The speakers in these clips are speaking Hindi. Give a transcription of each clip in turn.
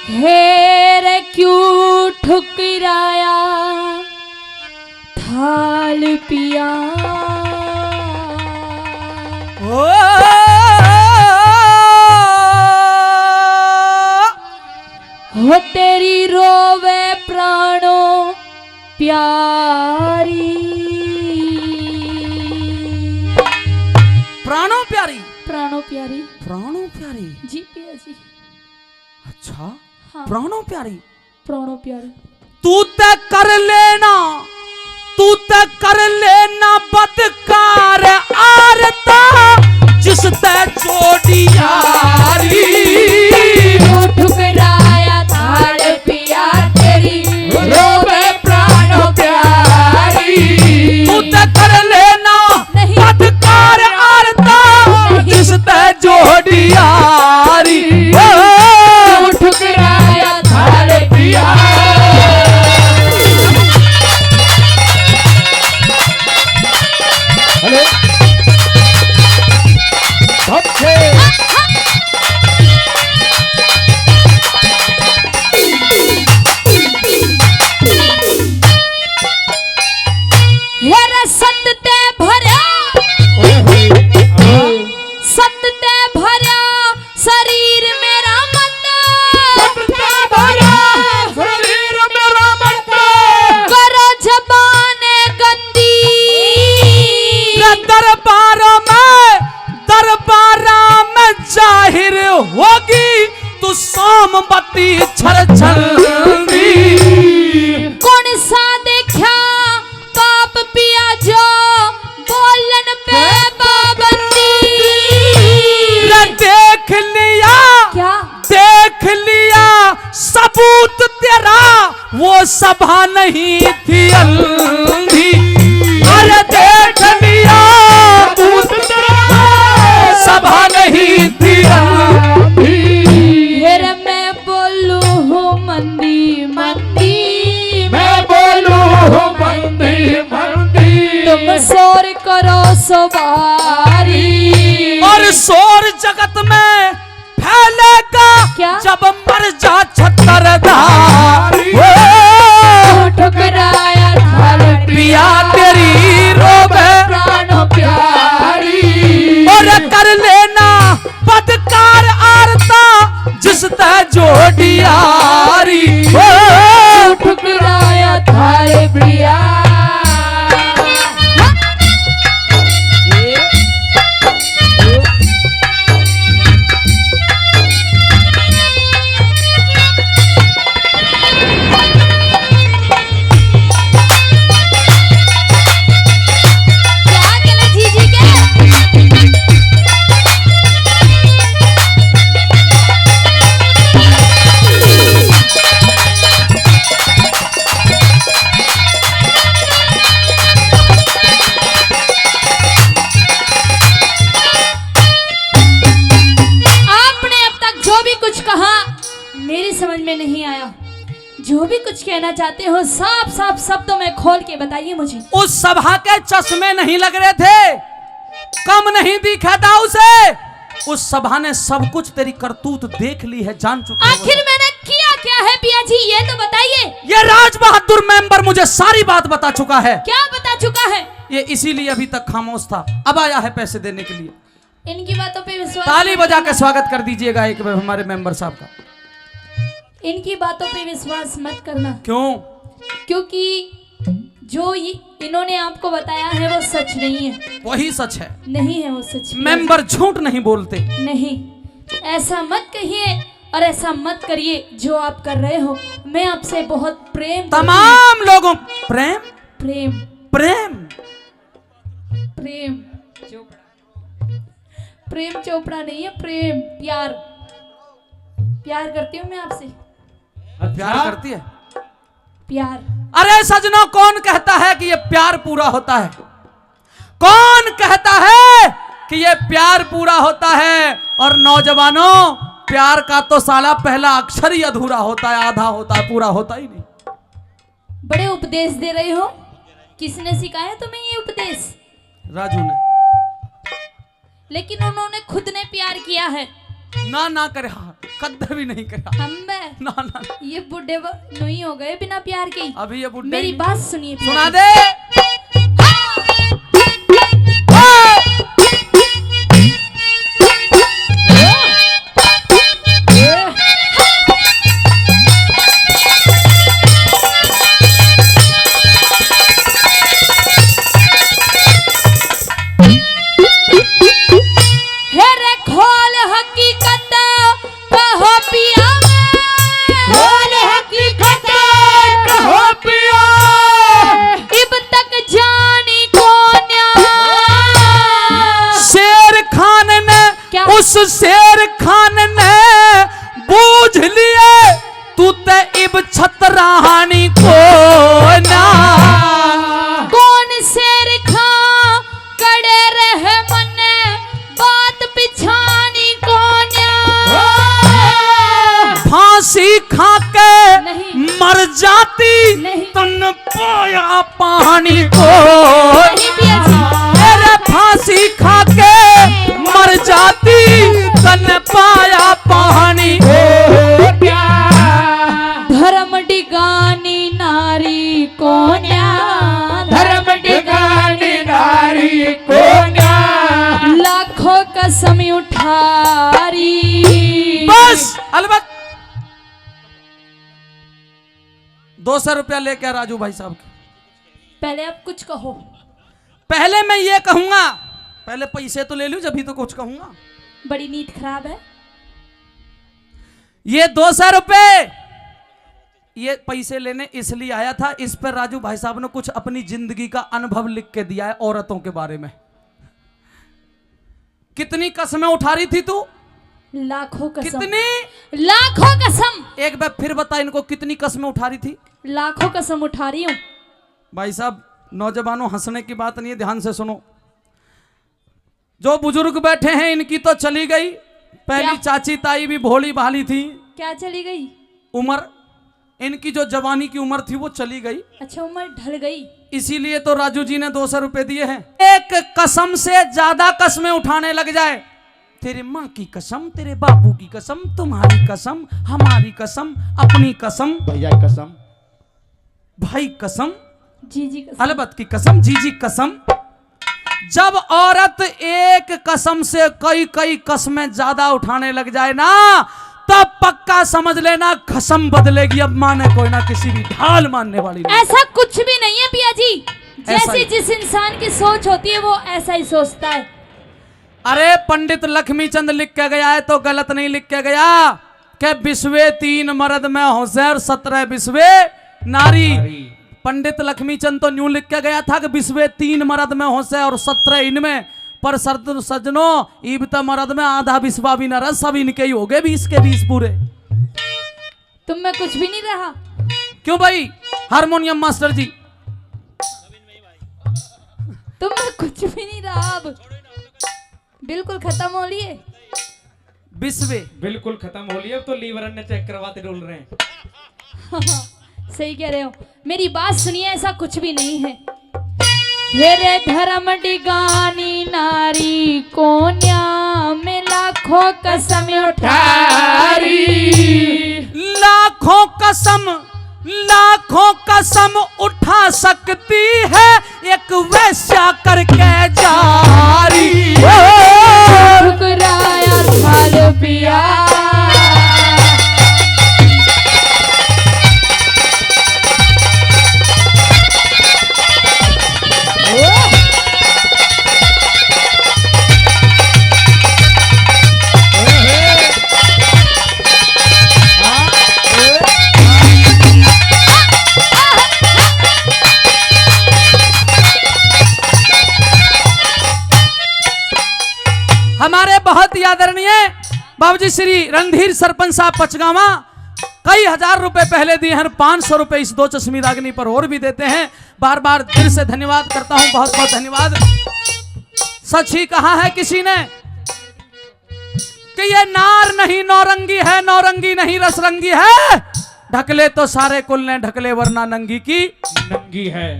हेर क्यों ठुकराया थाल पिया। हो तेरी रोवे प्राणों प्यारी। प्राणों प्यारी, प्राणों प्यारी, प्राणों प्यारी जी पिया जी। अच्छा हाँ। प्राणों प्यारी, प्राणों प्यारी। तू तय कर लेना, तू तय कर लेना बदकार आरता जिस तय जोड़ी यारी। ठुकराया थाल पिया तेरी रोवे प्राणों प्यारी। तू तय कर लेना बदकार आरता जिस तय जोड़ी यारी। ठुकराया थाल पिया। जाहिर होगी तू सोमवती छर छल्दी। कौन सा देखा पाप पिया जो बोलन पे पाबंदी। देख लिया क्या देख लिया सबूत तेरा वो सभा नहीं थी अंधी। अरे देख लिया सबूत तेरा सभा नहीं थी अंधी। फिर मैं बोलू हूँ मंदी मंदी। मैं बोलू हूँ मंदी मंदी। तुम शोर करो सवारी। और शोर जगत में फैलेगा क्या? जब मर जा छतरधारी। ठुकराया थाल पिया तेरी रोवे प्राणों प्यारी। और कर लेना बदकार आरता जिस तय जोड़ी यारी। ठुकराया थाल पिया। मेरी समझ में नहीं आया। जो भी कुछ कहना चाहते हो साफ साफ शब्दों में खोल के बताइए मुझे। उस सभा के चश्मे नहीं लग रहे थे, कम नहीं दिखा था उसे। उस सभा ने सब कुछ तेरी करतूत देख ली है, जान चुकी है। आखिर मैंने किया क्या है पिया जी ये तो बताइए। ये राज बहादुर मेंबर मुझे सारी बात बता चुका है। क्या बता चुका है? ये इसीलिए अभी तक खामोश था, अब आया है पैसे देने के लिए। इनकी बातों पे विश्वास, ताली बजा के स्वागत कर दीजिएगा एक बार हमारे मेंबर साहब का। इनकी बातों पे विश्वास मत करना। क्यों? क्योंकि जो इन्होंने आपको बताया है वो सच नहीं है। वही सच है, नहीं है वो सच। मेंबर झूठ नहीं बोलते। नहीं, ऐसा मत कहिए और ऐसा मत करिए जो आप कर रहे हो। मैं आपसे बहुत प्रेम, तमाम लोगों प्रेम प्रेम प्रेम प्रेम प्रेम चोपड़ा नहीं है, प्रेम प्यार प्यार करती हूँ मैं आपसे। प्यार करती है? प्यार। अरे सजनों, कौन कहता है कि ये प्यार पूरा होता है? कौन कहता है कि ये प्यार पूरा होता है? और नौजवानों, प्यार का तो साला पहला अक्षर ही अधूरा होता है, आधा होता है, पूरा होता ही नहीं। बड़े उपदेश दे रहे हो। किसने सिखाया तुम्हें ये उपदेश? राजू ने। लेकिन उन्होंने खुद ने प्यार किया है। ना ना करे, हाँ कद्दे भी नहीं करे। हम ना ना ना। ये बुढ़े नहीं हो गए बिना प्यार के। अभी ये बुढ़े मेरी बात सुनिए, सुना दे। उस शेर खान ने बूझ लिए तू ते इब छतरानी को ना। कौन शेर खा कड़े रहे मन बात पिछानी को ना। फांसी खा के नहीं। मर जाती नहीं। तन पाया पानी को। मेरे फांसी खा के मर जाती तन पाया पानी। धर्म डिगानी नारी कोन्या, धर्म डिगानी नारी कोन्या, लाखों कसम उठारी। बस अलबत 200 रुपया लेके आ राजू भाई साहब के। पहले आप कुछ कहो। पहले मैं ये कहूंगा, पहले पैसे तो ले लूं जब भी तो कुछ कहूंगा। बड़ी नीयत खराब है। ये 200 रुपए ये पैसे लेने इसलिए आया था, इस पर राजू भाई साहब ने कुछ अपनी जिंदगी का अनुभव लिख के दिया है औरतों के बारे में। कितनी कसमें उठा रही थी तू? लाखों कसम। कितनी? लाखों कसम। एक बार फिर बता इनको, कितनी कसमें उठा रही थी? लाखों कसम उठा रही हूं। भाई साहब नौजवानों, हंसने की बात नहीं है, ध्यान से सुनो। जो बुजुर्ग बैठे हैं इनकी तो चली गई, पहली चाची ताई भी भोली भाली थी। क्या चली गई? उम्र, इनकी जो जवानी की उम्र थी वो चली गई। अच्छा, उम्र ढल गई, इसीलिए तो राजू जी ने 200 रुपए दिए हैं। एक कसम से ज्यादा कसमें उठाने लग जाए, तेरे माँ की कसम, तेरे बापू की कसम, तुम्हारी कसम, हमारी कसम, अपनी कसम, भैया कसम, भाई कसम, जीजी कसम, अलबत की कसम, जीजी कसम। जब औरत एक कसम से कई कई कसमें ज्यादा उठाने लग जाए ना, तब पक्का समझ लेना कसम बदलेगी। अब माने कोई ना किसी भी ढाल मानने वाली नहीं। ऐसा कुछ भी नहीं है पिया जी। ऐसा जैसी ही। जिस इंसान की सोच होती है वो ऐसा ही सोचता है। अरे पंडित लक्ष्मी चंद लिख के गया है तो गलत नहीं लिख के गया कि बिस्वे 3 मर्द में होशियार 17 बिस्वे नारी। पंडित लक्ष्मी चंद तो न्यू लिख के गया था कि बिस्वे 3 मर्द में होशियार और 17 इनमें, पर सज्जनों इब तो मर्द में आधा बिस्वा भी न रहा, सब इनके ही हो गए 20 के 20 पूरे। तुम में कुछ भी नहीं रहा। क्यों भाई हारमोनियम मास्टर जी? तुम में कुछ भी नहीं रहा, अब बिल्कुल खत्म हो लिए। बिस्वे बिल्कुल खत्म हो लिया। अब तो लीवर ने चेक करवाते डोल रहे हैं। सही कह रहे हो। मेरी बात सुनिए, ऐसा कुछ भी नहीं है। हेरे धर्म डिगानी नारी कोन्या में लाखों कसम उठारी। लाखों कसम उठा सकती है एक वैश्या करके जारी। ठुकराया थाल पिया, हमारे बहुत ही आदरणीय बाबूजी श्री रणधीर सरपंच साहब पचगावा कई हजार रुपए पहले दिए हैं, 500 रुपए इस 2 चश्मी रागनी पर और भी देते हैं। बार बार दिल से धन्यवाद करता हूं, बहुत बहुत धन्यवाद। सच ही कहा है किसी ने कि ये नार नहीं नौरंगी है, नौरंगी नहीं रसरंगी है। ढकले तो सारे कुल ने ढकले वरना नंगी की नंगी है।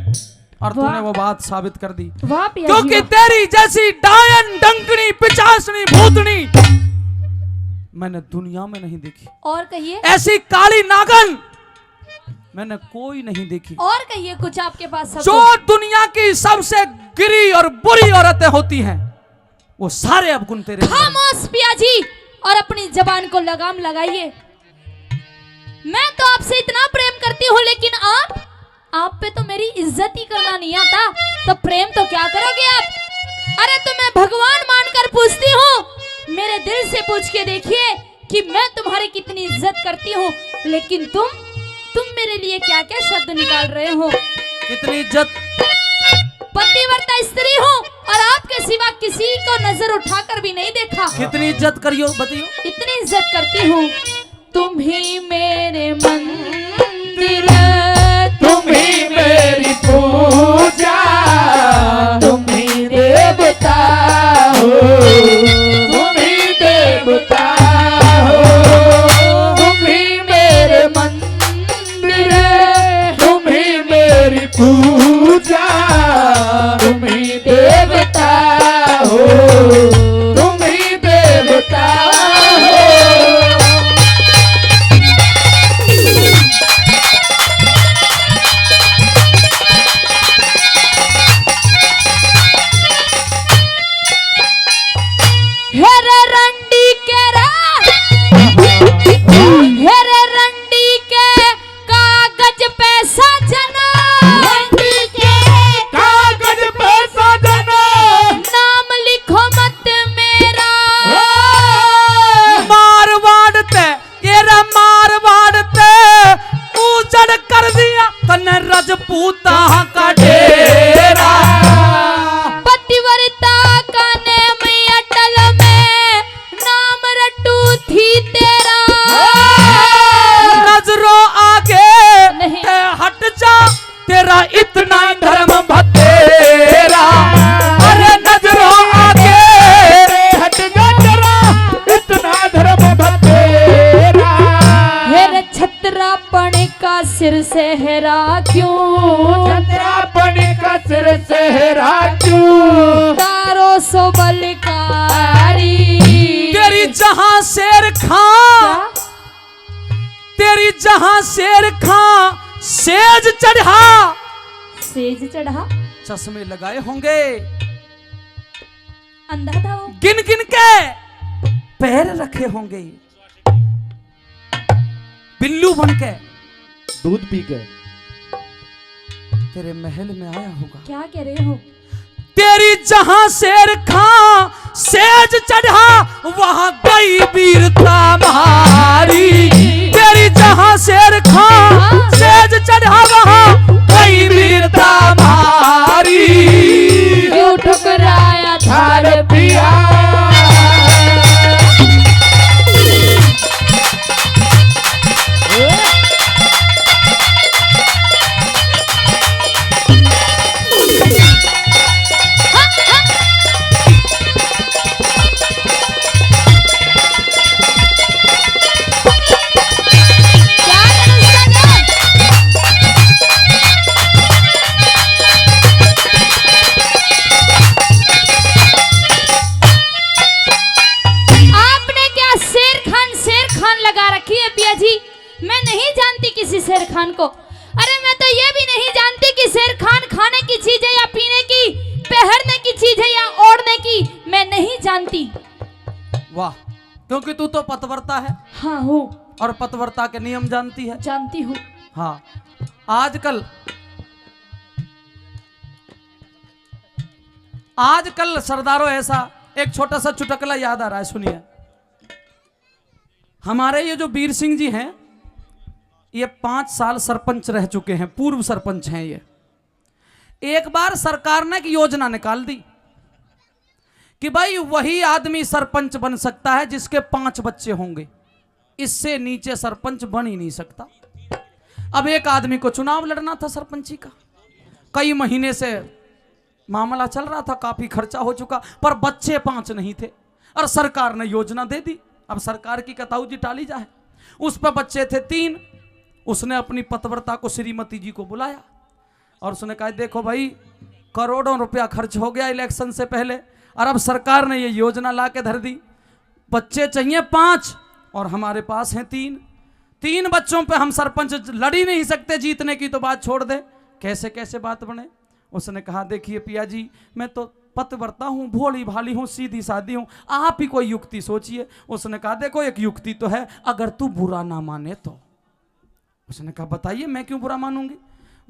और तूने वो बात साबित कर दी, वाह पिया क्योंकि जी, तेरी जैसी डायन डंकनी पिचासनी भूतनी मैंने दुनिया में नहीं देखी। और कहिए, ऐसी काली नागन मैंने कोई नहीं देखी। और कहिए कुछ आपके पास सब जो दुनिया की सबसे गिरी और बुरी औरतें होती हैं वो सारे अवगुण तेरे अंदर हैं। खामोश पिया जी, और अपनी जबान को लगाम लगाइए। मैं तो आपसे इतना प्रेम करती हूँ, लेकिन आप पे तो मेरी इज्जत ही करना नहीं आता, तो प्रेम तो क्या करोगे आप? अरे तो मैं भगवान मानकर पूछती हूँ, मेरे दिल से पूछ के देखिए कि मैं तुम्हारी कितनी इज्जत करती हूँ, लेकिन तुम मेरे लिए क्या क्या शब्द निकाल रहे हो। कितनी इज्जत, पतिव्रता स्त्री हूँ और आपके सिवा किसी को नजर उठाकर भी नहीं देखा। कितनी इज्जत करियो बताइयो। इतनी इज्जत करती हूँ, तुम ही मेरे मंदिर, तुम ही मेरी पूजा, तुम ही देवता हो, तुम ही देवता हो, तुम ही मेरे मंदिर, तुम ही मेरी पूजा, तुम ही देवता हो, तुम ही देवता हो। हेरे रंडी के हेरे रंडी के कागज पैसा जना, रंडी के कागज पैसा जना, नाम लिखो मत मेरा। मारवाड़ ते येरा मारवाड़ ते उजड़ कर दिया तने रजपूता का डेरा। पतिव्रता का नेम अटल में, नाम रटू थी तेरा। नजरों आगे नहीं। ते हट जा तेरा इतना धर्म भतेरा। अरे नजरों आगे हट जा तेरा इतना धर्म भतेरा। हेरे छत्रापण का सिर से हेरा क्यों, छत्रापन का सिर सेहरा क्यों, तारो सो बलकारी। तेरी जहां शेर खां, तेरी जहां शेर खां सेज चढ़ा, सेज चढ़ा, चश्मे लगाए होंगे अंधा था वो। गिन गिन के पैर रखे होंगे, बिल्लू बन के दूध पी के तेरे महल में आया होगा। क्या कह रहे हो? तेरी जहां शेर खां सेज चढ़ा वहां गई वीरता मारी। तेरी जहां शेर खां सेज चढ़ा वहां गई वीरता मारी। क्यों ठुकराया थार पिया, क्या अनुष्का ने? आपने क्या शेर खान लगा रखी है पिया जी? मैं नहीं जानती किसी शेर खान को। अरे मैं तो ये भी नहीं जानती कि शेर खान खाने की चीज है या पीने की, पहनने की चीज है या ओढ़ने की, मैं नहीं जानती। वाह, क्योंकि तू तो पतिव्रता है हाँ हूँ, और पतिव्रता के नियम जानती है। जानती हूँ। हाँ, आजकल सरदारों ऐसा एक छोटा सा चुटकुला याद आ रहा है, सुनिए। हमारे ये जो वीर सिंह जी हैं, ये 5 साल सरपंच रह चुके हैं, पूर्व सरपंच हैं ये। एक बार सरकार ने एक योजना निकाल दी कि भाई वही आदमी सरपंच बन सकता है जिसके 5 बच्चे होंगे, इससे नीचे सरपंच बन ही नहीं सकता। अब एक आदमी को चुनाव लड़ना था सरपंची का, कई महीने से मामला चल रहा था, काफी खर्चा हो चुका, पर बच्चे 5 नहीं थे और सरकार ने योजना दे दी। अब सरकार की कताऊजी टाली जाए, उस पर बच्चे थे 3। उसने अपनी पतिव्रता को श्रीमती जी को बुलाया और उसने कहा देखो भाई, करोड़ों रुपया खर्च हो गया इलेक्शन से पहले, और अब सरकार ने ये योजना ला के धर दी, बच्चे चाहिए 5 और हमारे पास हैं 3 बच्चों पे हम सरपंच लड़ ही नहीं सकते, जीतने की तो बात छोड़ दे। कैसे कैसे बात बने। उसने कहा देखिए पिया जी, मैं तो पतिव्रता हूँ, भोली भाली हूँ, सीधी सादी हूँ, आप ही कोई युक्ति सोचिए। उसने कहा देखो एक युक्ति तो है, अगर तू बुरा ना माने तो। उसने कहा बताइए, मैं क्यों बुरा मानूंगी।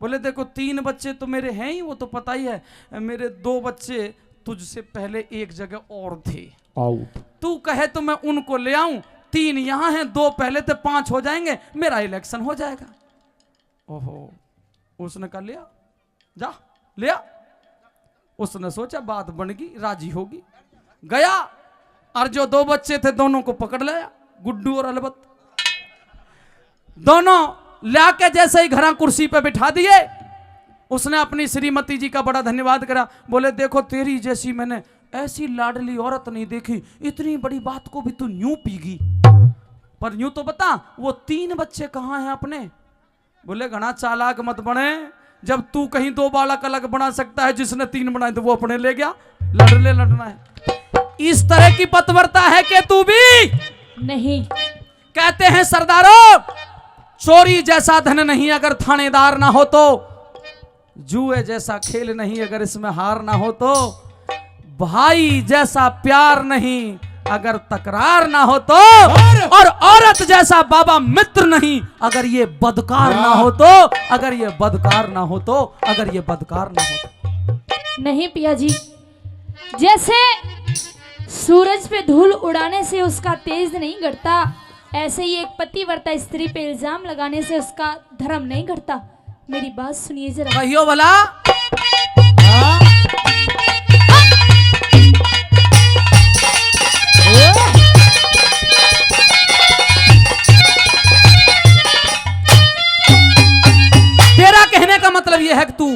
बोले देखो 3 बच्चे तो मेरे हैं ही, वो तो पता ही है, मेरे 2 बच्चे तुझसे पहले एक जगह और थे, आउट। तू कहे तो मैं उनको ले आऊं, 3 यहाँ हैं, 2 पहले थे, 5 हो जाएंगे, मेरा इलेक्शन हो जाएगा। ओहो, उसने कहा लिया, जा लिया। उसने सोचा बात बन गई, राजी होगी, गया और जो 2 बच्चे थे दोनों को पकड़ लाया, गुड्डू और अलबत। दोनों लाके जैसे ही घरा कुर्सी पे बिठा दिए, उसने अपनी श्रीमती जी का बड़ा धन्यवाद करा। बोले देखो तेरी जैसी मैंने ऐसी लाडली औरत नहीं देखी, इतनी बड़ी बात को भी तू यूं पीगी। पर यूं तो बता वो 3 बच्चे कहाँ हैं अपने। बोले घना चालाक मत बने, जब तू कहीं 2 बालक अलग बना सकता है, जिसने 3 बनाए तो वो अपने ले गया, लड़ना है। इस तरह की पतिव्रता है कि तू भी नहीं। कहते हैं सरदारों, चोरी जैसा धन नहीं अगर थानेदार ना हो तो, जुए जैसा खेल नहीं अगर इसमें हार ना हो तो, भाई जैसा प्यार नहीं अगर तकरार ना हो तो, और औरत जैसा बाबा मित्र नहीं अगर ये बदकार ना हो तो, अगर ये बदकार ना हो तो, अगर ये बदकार ना हो तो। नहीं पिया जी, जैसे सूरज पे धूल उड़ाने से उसका तेज नहीं घटता, ऐसे ही एक पतिव्रता स्त्री पे इल्जाम लगाने से उसका धर्म नहीं घटता। मेरी बात सुनिए जरा। कहियो भला। तेरा कहने का मतलब यह है कि तू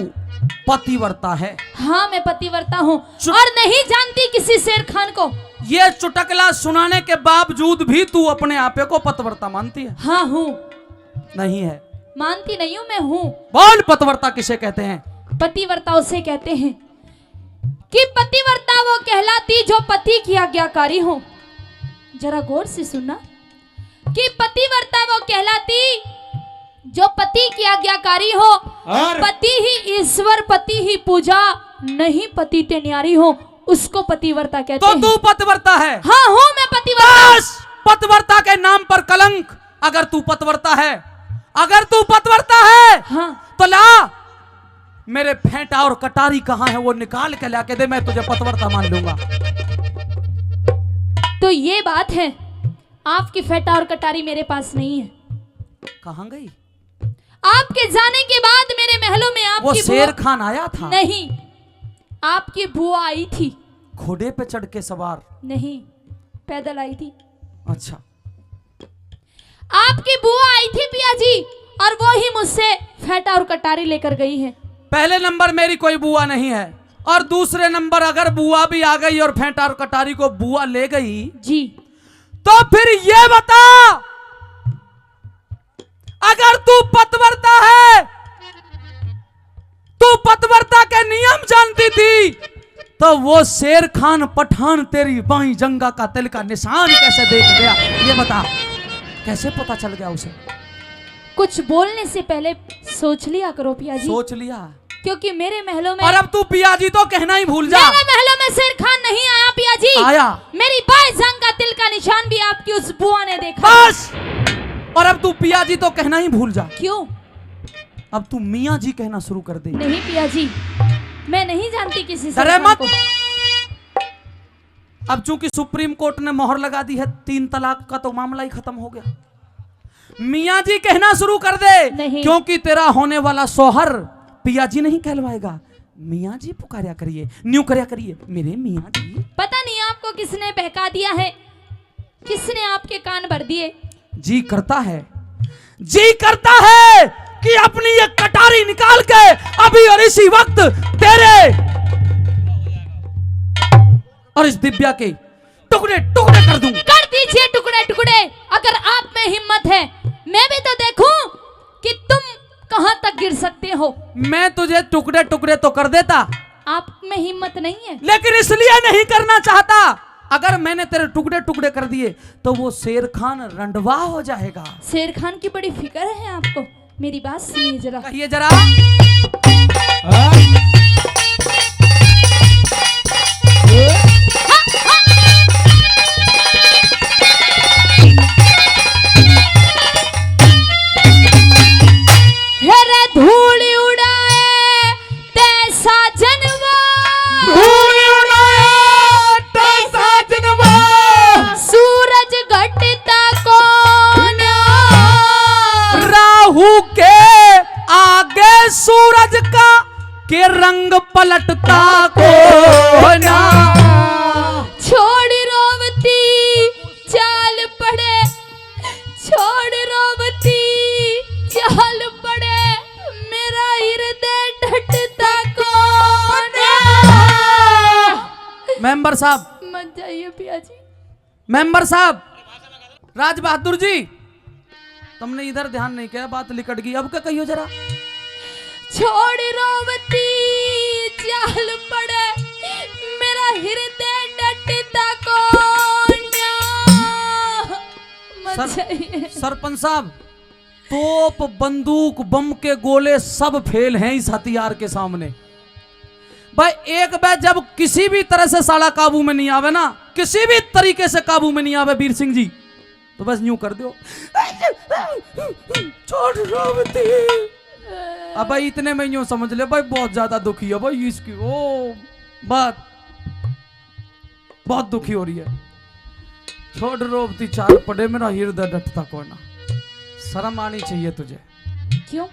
पतिव्रता है। हाँ मैं पतिव्रता हूँ और नहीं जानती किसी शेर खान को। ये चुटकला सुनाने के बावजूद भी तू अपने आपे को पतिव्रता मानती है? हाँ हूँ। नहीं है। मानती नहीं हूँ, मैं हूँ। बोल पतिव्रता किसे कहते हैं? पतिव्रता उसे कहते हैं कि पतिव्रता वो कहलाती जो पति की आज्ञाकारी हो। जरा गौर से सुनना कि पतिव्रता वो कहलाती जो पति की आज्ञाकारी हो, पति ही ईश्वर, पति ही पूजा, नहीं पति ते न्यारी हो, उसको पतिव्रता कहते हैं। तो तू पतिव्रता है? हाँ हूँ मैं पतिव्रता। बस पतिव्रता के नाम पर कलंक। अगर तू पतिव्रता है, अगर तू पतिव्रता है, हाँ तो ला मेरे फेंटा और कटारी कहाँ है वो निकाल के लाके दे, मैं तुझे पतिव्रता मान लूंगा। तो ये बात है, आपकी फेंटा और कटारी मेरे पास नहीं है। कहाँ गई? आपके जाने के बाद मेरे महलों में वो आपकी शेर खान आया था? नहीं, आपकी बुआ आई थी। घोड़े पे चढ़ के सवार? नहीं, पैदल आई थी। अच्छा, आपकी बुआ आई थी पिया जी, और वो ही मुझसे फेंटा और कटारी लेकर गई है। पहले नंबर मेरी कोई बुआ नहीं है, और दूसरे नंबर अगर बुआ भी आ गई और फेंटा और कटारी को बुआ ले गई जी, तो फिर ये बता, अगर तू पतिव्रता है, तू पतिव्रता के नियम जानती थी, तो वो शेर खान पठान तेरी बाई जंगा का तिल का निशान कैसे देख गया? ये बता, कैसे पता चल गया उसे? कुछ बोलने से पहले सोच लिया करो पिया जी। सोच लिया? क्योंकि मेरे महलों में, और अब तू पिया जी तो कहना ही भूल जा। मेरे महलों में शेर खान नहीं आया पिया जी। आया। मेरी बाई जंग का तिल का निशान भी आपकी उस बुआ ने देखा। बस, और अब तू पिया जी तो कहना ही भूल जा। क्यों? अब तू मियाँ जी कहना शुरू कर दे। नहीं पिया जी, मैं नहीं जानती किसी शेर डरे खान मत। को। अब चूंकि सुप्रीम कोर्ट ने मोहर लगा दी है, 3 तलाक का तो मामला ही खत्म हो गया। मियाँ जी कहना शुरू कर दे, नहीं। क्योंकि तेरा होने वाला सोहर पिया जी नहीं कहलवाएगा, मियाँ जी पुकारा करिए, न्यू करया करिए, मेरे मियाँ जी। पता नहीं आपको किसने बहका दिया है, किसने आपके कान भर दिए। जी करता है, जी करता है कि अपनी ये कटारी निकाल के अभी और इसी वक्त तेरे और इस दिव्या के टुकड़े टुकड़े कर दूं। कर दीजिए टुकड़े टुकड़े, अगर आप में हिम्मत है। मैं भी तो देखूं कि तुम कहां तक गिर सकते हो। मैं तुझे टुकड़े टुकड़े तो कर देता, आप में हिम्मत नहीं है। लेकिन इसलिए नहीं करना चाहता अगर मैंने तेरे टुकड़े टुकड़े कर दिए तो वो शेर खान रंडवा हो जाएगा। शेर खान की बड़ी फिक्र है आपको, मेरी बात सुनिए जरा। कहिए जरा। हेरे धूल उड़ाए तैसा जनवा, धूल उड़ाए तैसा जनवा, सूरज घटता को ना, राहु के आगे सूरज का के रंग पलटता को ना। छोड़ रोवती चाल पड़े, छोड़ रोवती चाल पड़े, मेरा हृदय ढटता को ना। मेंबर साहब, मत जाइए पिया जी। मेंबर साहब, राज बहादुर जी, तुमने इधर ध्यान नहीं किया, बात लिकट गई। अब क्या कहियो जरा। छोड़ रोवती चाल पड़े, मेरा हृदय डटता को ना। मत जाइए। सरपंच साहब, तोप बंदूक बम के गोले सब फेल हैं इस हथियार के सामने। भाई एक बार जब किसी भी तरह से साला काबू में नहीं आवे ना, किसी भी तरीके से काबू में नहीं आवे वीर सिंह जी, तो बस यूं कर दो, छोड़ रोवती। अब भाई इतने में यूं समझ ले भाई बहुत ज्यादा दुखी है भाई इसकी, ओ बात बहुत दुखी हो रही है। छोड़ रोवती चाल पड़े, मेरा हृदय डटता को ना। शर्म आनी चाहिए तुझे। क्यों?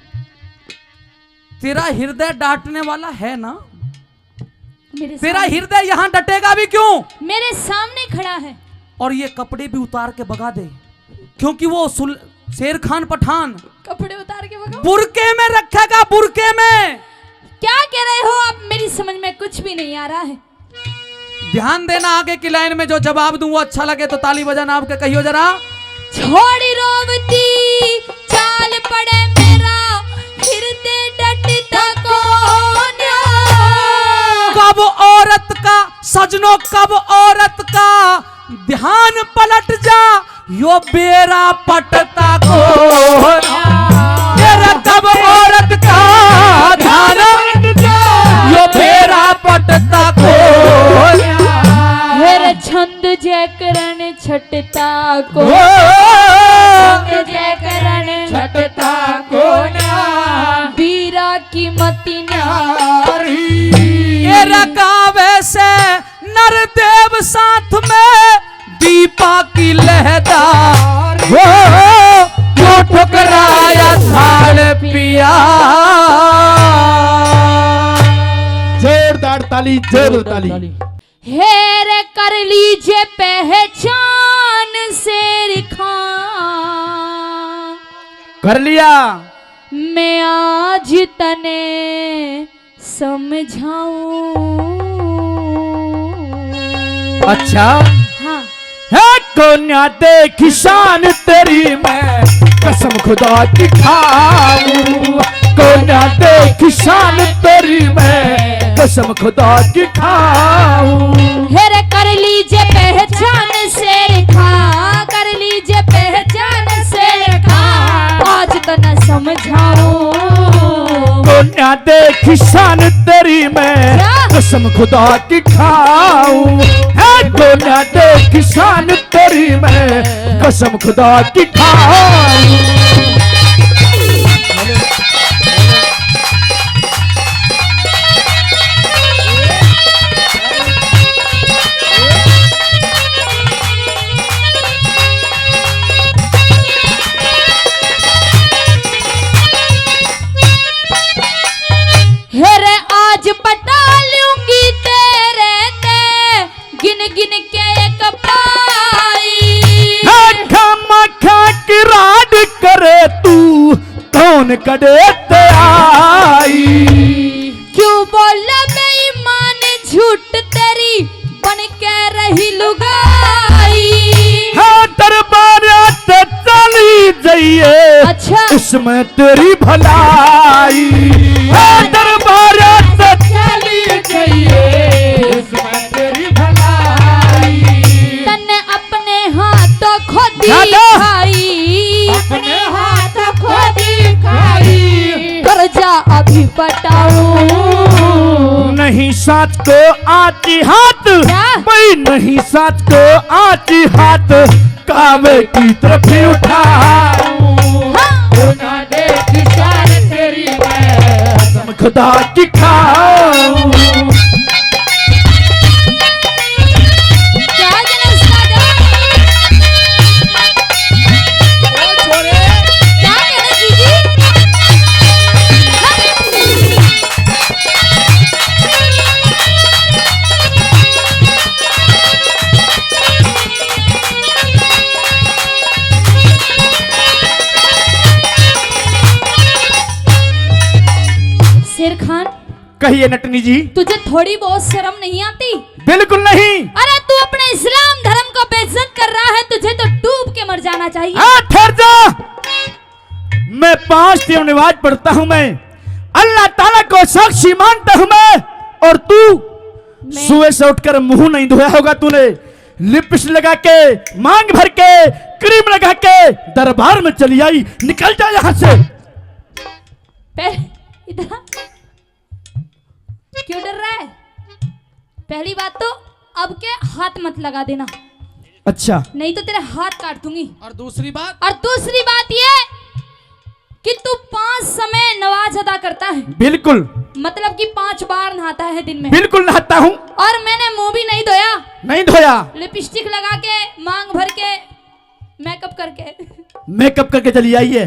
तेरा हृदय डांटने वाला है ना, मेरे तेरा सामने, हृदय यहाँ डटेगा भी क्यों? मेरे सामने खड़ा है। और ये कपड़े भी उतार के भगा दे, क्योंकि वो शेर खान पठान कपड़े उतार के भगाओ? बुरके में रखेगा, बुरके में। क्या कह रहे हो आप? मेरी समझ में कुछ भी नहीं आ रहा है। ध्यान देना, आगे की लाइन में जो जवाब दूं वो अच्छा लगे तो ताली बजाना। आपके कहियो जरा। छोड़ रोवती चाल पड़े, मेरा हृदय डटता को ना। कब औरत का सजनों, कब औरत का ध्यान पलट जा, यो बेरा पटता को तेरा। कब औरत का ध्यान पलट जा, यो बेरा पटता को। हेरे छंद जय करण छटता को, छंद जय करण छटता को ना। वीरा की मति न्यारी, ये रकावे से नरदेव साथ में दीपा की लहदार, हो क्यों ठुकराया थाल पिया। जोरदार ताली, जोरदार ताली। हेरे कर लीजिए पहचान शेर खान, कर लिया। मैं आज तने समझाऊं। अच्छा हाँ, है कोन्या देखी शान तेरी, मैं कसम खुदा की खाऊं। कोन्या देखी शान तेरी, मैं कसम खुदा की खाऊं। हेरे कर लीजिए पहचान शेर खान, कर लीजिए पहचान शेर खान, आज तना समझाऊं। कोन्या देखी शान तेरी, मैं क्या? कसम खुदा की खाऊं। है कोन्या देखी शान तेरी, मैं कसम खुदा की खाऊं। हेरे आज पटा लूंगी तेरे ते, गिन गिन के एक पाई। मखा की राड करे तू, कौन कड़े ते आई। क्यों बोला बेईमान झूठ तेरी, बन के रही लुगाई। हाँ दरबार ते चली जाइए, अच्छा, इसमें तेरी भलाई। हाँ दरबार ते चली जाइए, इसमें तेरी भलाई। दिखाई, अपने हाथ को दिखाई, कर्जा अभी पटाऊं, नहीं साथ को आती हाथ, क्या? भाई नहीं साथ को आती हाथ, कावे की तरफ ही उठाऊं, ना देख शान तेरी मैं, कसम खुदा की खाऊं। क्या जने उस्ताद? क्या कहना कीजिए? शेर खान, कहिए नटनी जी। तुझे थोड़ी बहुत शर्म नहीं आती? बिल्कुल नहीं। अरे तू अपने इस्लाम धर्म को बेइज्जत कर रहा है, तुझे तो डूब के मर जाना चाहिए। हाँ ठहर जा, मैं 5 टाइम नमाज पढ़ता हूँ, मैं अल्लाह ताला को साक्षी मानता हूँ मैं, और तू सुबह से उठकर मुंह नहीं धोया होगा तूने, लिपस्टिक लगा के, मांग भर के, क्रीम लगा के दरबार में चली आई, निकल जा यहाँ से। इधर क्यों डर रहा है? पहली बात तो अब के हाथ मत लगा देना, अच्छा, नहीं तो तेरे हाथ काट दूंगी। और दूसरी बात, और दूसरी बात ये कि तू 5 समय नमाज अदा करता है, बिल्कुल, मतलब कि 5 बार नहाता है दिन में। बिल्कुल नहाता हूँ। और मैंने मुंह भी नहीं धोया, नहीं धोया, लिपस्टिक लगा के, मांग भर के, मेकअप करके मेकअप करके चली आई है।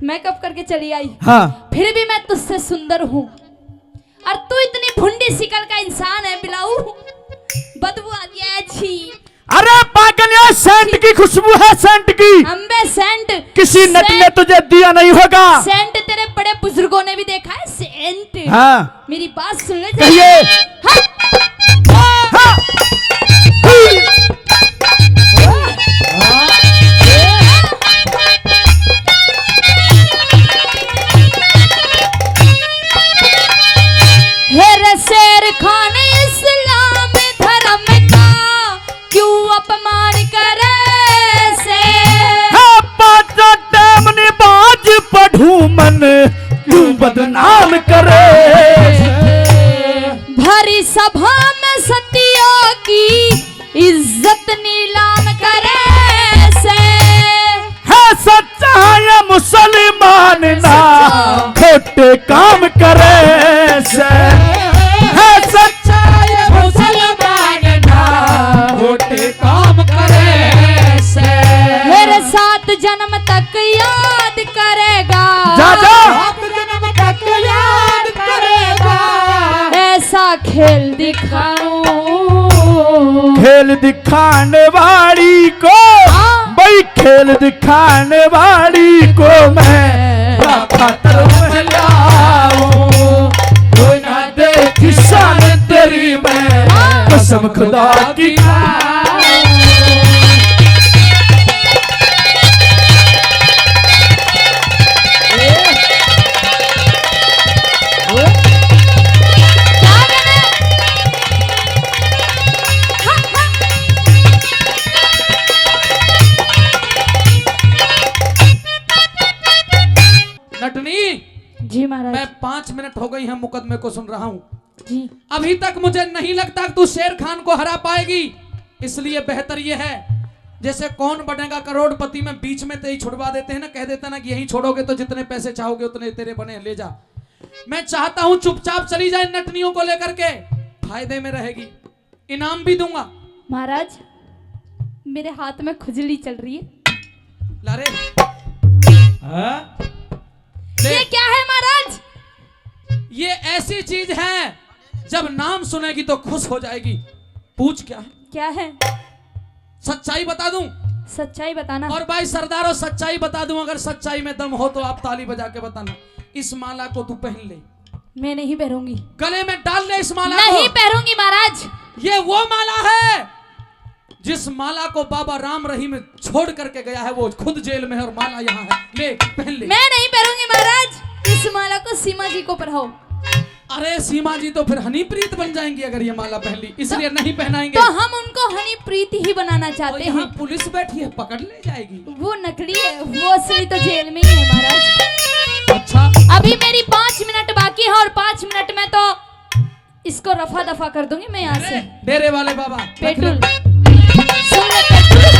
मेकअप करके चली आई, हाँ, फिर भी मैं तुझसे सुंदर हूँ। और तू इतनी भुंडी शिकल का इंसान है बिलाऊ, बदबू आती है छी। अरे पागल, यार सेंट की खुशबू है, सेंट की। अम्बे सेंट किसी नट ने तुझे दिया नहीं होगा। सेंट तेरे बड़े बुजुर्गों ने भी देखा है सेंट। हाँ, मेरी बात सुन ले। कहिए। हाँ। हाँ। हेरे शेर खान, इस्लाम धर्म का क्यों अपमान करे से? पाँचों टाइम नमाज पढ़ूं मन, क्यों बदनाम करे। भरी सभा में सतियों की इज्जत नीलाम करे से? है सच्चा ये मुसलमान ना, खोटे काम करे से। है सच्चा ये मुसलमान ना, खोटे काम करे से। मेरे 7 जन्म तक याद करेगा, जा जा। 7 जन्म तक याद करेगा, ऐसा खेल दिखाऊं। खेल दिखाने वाली को, भाई खेल दिखाने वाली को मैं खातर में लाऊं, कोई ना देख शान तेरी मैं, कसम खुदा की खाऊं। नटनी, जी महाराज। मैं 5 मिनट हो गई है मुकदमे को सुन रहा हूँ, जी अभी तक मुझे नहीं लगता कि तू शेर खान को हरा पाएगी। इसलिए बेहतर यह है, जैसे कौन बनेगा करोड़पति में बीच में तेरी छुड़वा देते हैं ना, कह देते ना कि यहीं छोड़ोगे तो जितने पैसे चाहोगे उतने तेरे बने, ले जा। मैं चाहता हूं चुपचाप चली जाए नटनियों को लेकर के, फायदे में रहेगी, इनाम भी दूंगा। महाराज, मेरे हाथ में खुजली चल रही है। लारे हाँ? ये क्या है महाराज? ये ऐसी चीज है जब नाम सुनेगी तो खुश हो जाएगी। पूछ क्या है? क्या है? सच्चाई बता दूं? सच्चाई बताना। और भाई सरदारों, सच्चाई बता दूं, अगर सच्चाई में दम हो तो आप ताली बजा के बताना। इस माला को तू पहन ले, मैं नहीं पहरूंगी। गले में डाल ले इस माला नहीं को। पहरूंगी महाराज। ये वो माला है जिस माला को बाबा राम रहीम छोड़ करके गया है, वो खुद जेल में है और माला यहाँ है। ले पहन ले। मैं नहीं पहरूंगी महाराज। इस माला को सीमा जी को पहनाओ। अरे सीमा जी तो फिर हनीप्रीत बन जाएंगी अगर ये माला पहन ली, इसलिए नहीं पहनाएंगे। तो हम उनको हनी प्रीति ही बनाना और चाहते यहाँ हैं। पुलिस बैठी है, पकड़ ले जाएगी। वो नकली है, वो असली तो जेल में ही है महाराज। अच्छा अभी मेरी 5 मिनट बाकी है और 5 मिनट में तो इसको रफा दफा कर दूंगी मैं यहाँ से। डेरे वाले बाबा पेट्रोल सुन ले पेट्रोल।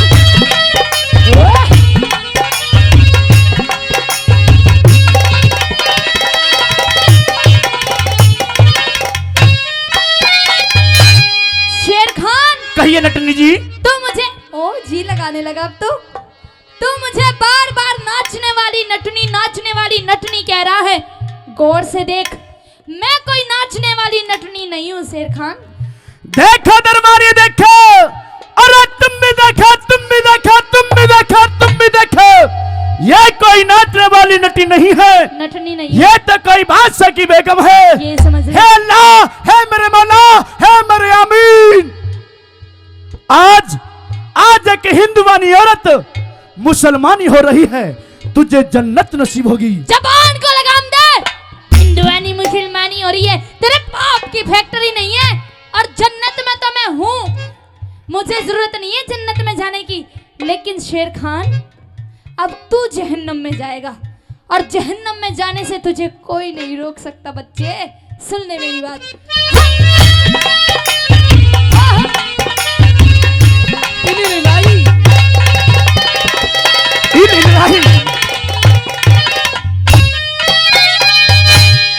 शेर खान कहिए नटनी जी। तू मुझे ओ जी लगाने लगा अब तू मुझे बार बार नाचने वाली नटनी कह रहा है। गौर से देख, मैं कोई नाचने वाली नटनी नहीं हूँ शेर खान। देखो दरबारी देखो, अरे तुम भी देखो, तुम भी देखो, तुम भी देखो, तुम भी देखो, ये कोई नाचने वाली नटी नहीं है, नटनी नहीं ये तो कोई बादशाह की बेगम है। ये समझ है अल्लाह, है मेरे मौला, है मेरे आमीन। आज एक हिंदुवानी औरत मुसलमानी हो रही है, तुझे जन्नत नसीब होगी। जबान को लगाम दे। हिंदुआनी मुसलमानी हो रही है, तेरे बाप की फैक्ट्री नहीं है। और जन्नत में तो मैं हूँ, मुझे जरूरत नहीं है जन्नत में जाने की। लेकिन शेर खान अब तू जहन्नम में जाएगा और जहन्नम में जाने से तुझे कोई नहीं रोक सकता। बच्चे सुन ले मेरी बात।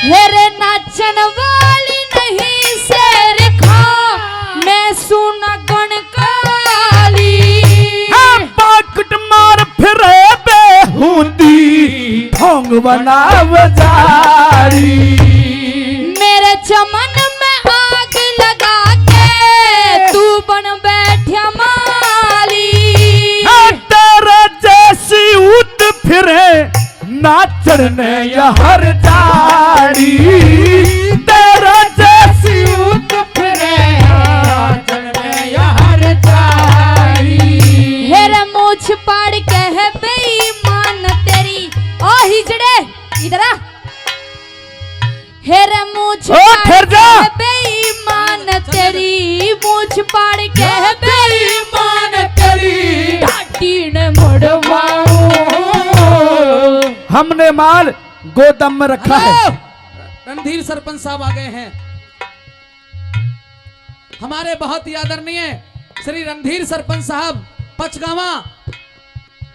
हेरे नाचन वाली नहीं शेर खान, मैं सुना गण काली। पाकट मार फिरे बेहूदी, ढोंग बनाव जारी। मेरे चमन में आग लगा के तू बन बैठा माली। तेरे जैसी उत फिरे नाचने हर जारी। तेरा जैसी उत फिरे नाचने हर जारी। हेरे मूछ पाड़ के है बेईमान तेरी, ओ हिजड़े इधर आ। हेरे मूछ ओ, ठहर जा। है बेईमान तेरी, मूछ पाड़ के है बेईमान तेरी, ढाटी ने मुड़वाऊं। हमने माल गोदाम में रखा है। रणधीर सरपंच साहब आ गए हैं। हमारे बहुत ही आदरणीय श्री रणधीर सरपंच साहब पचगावा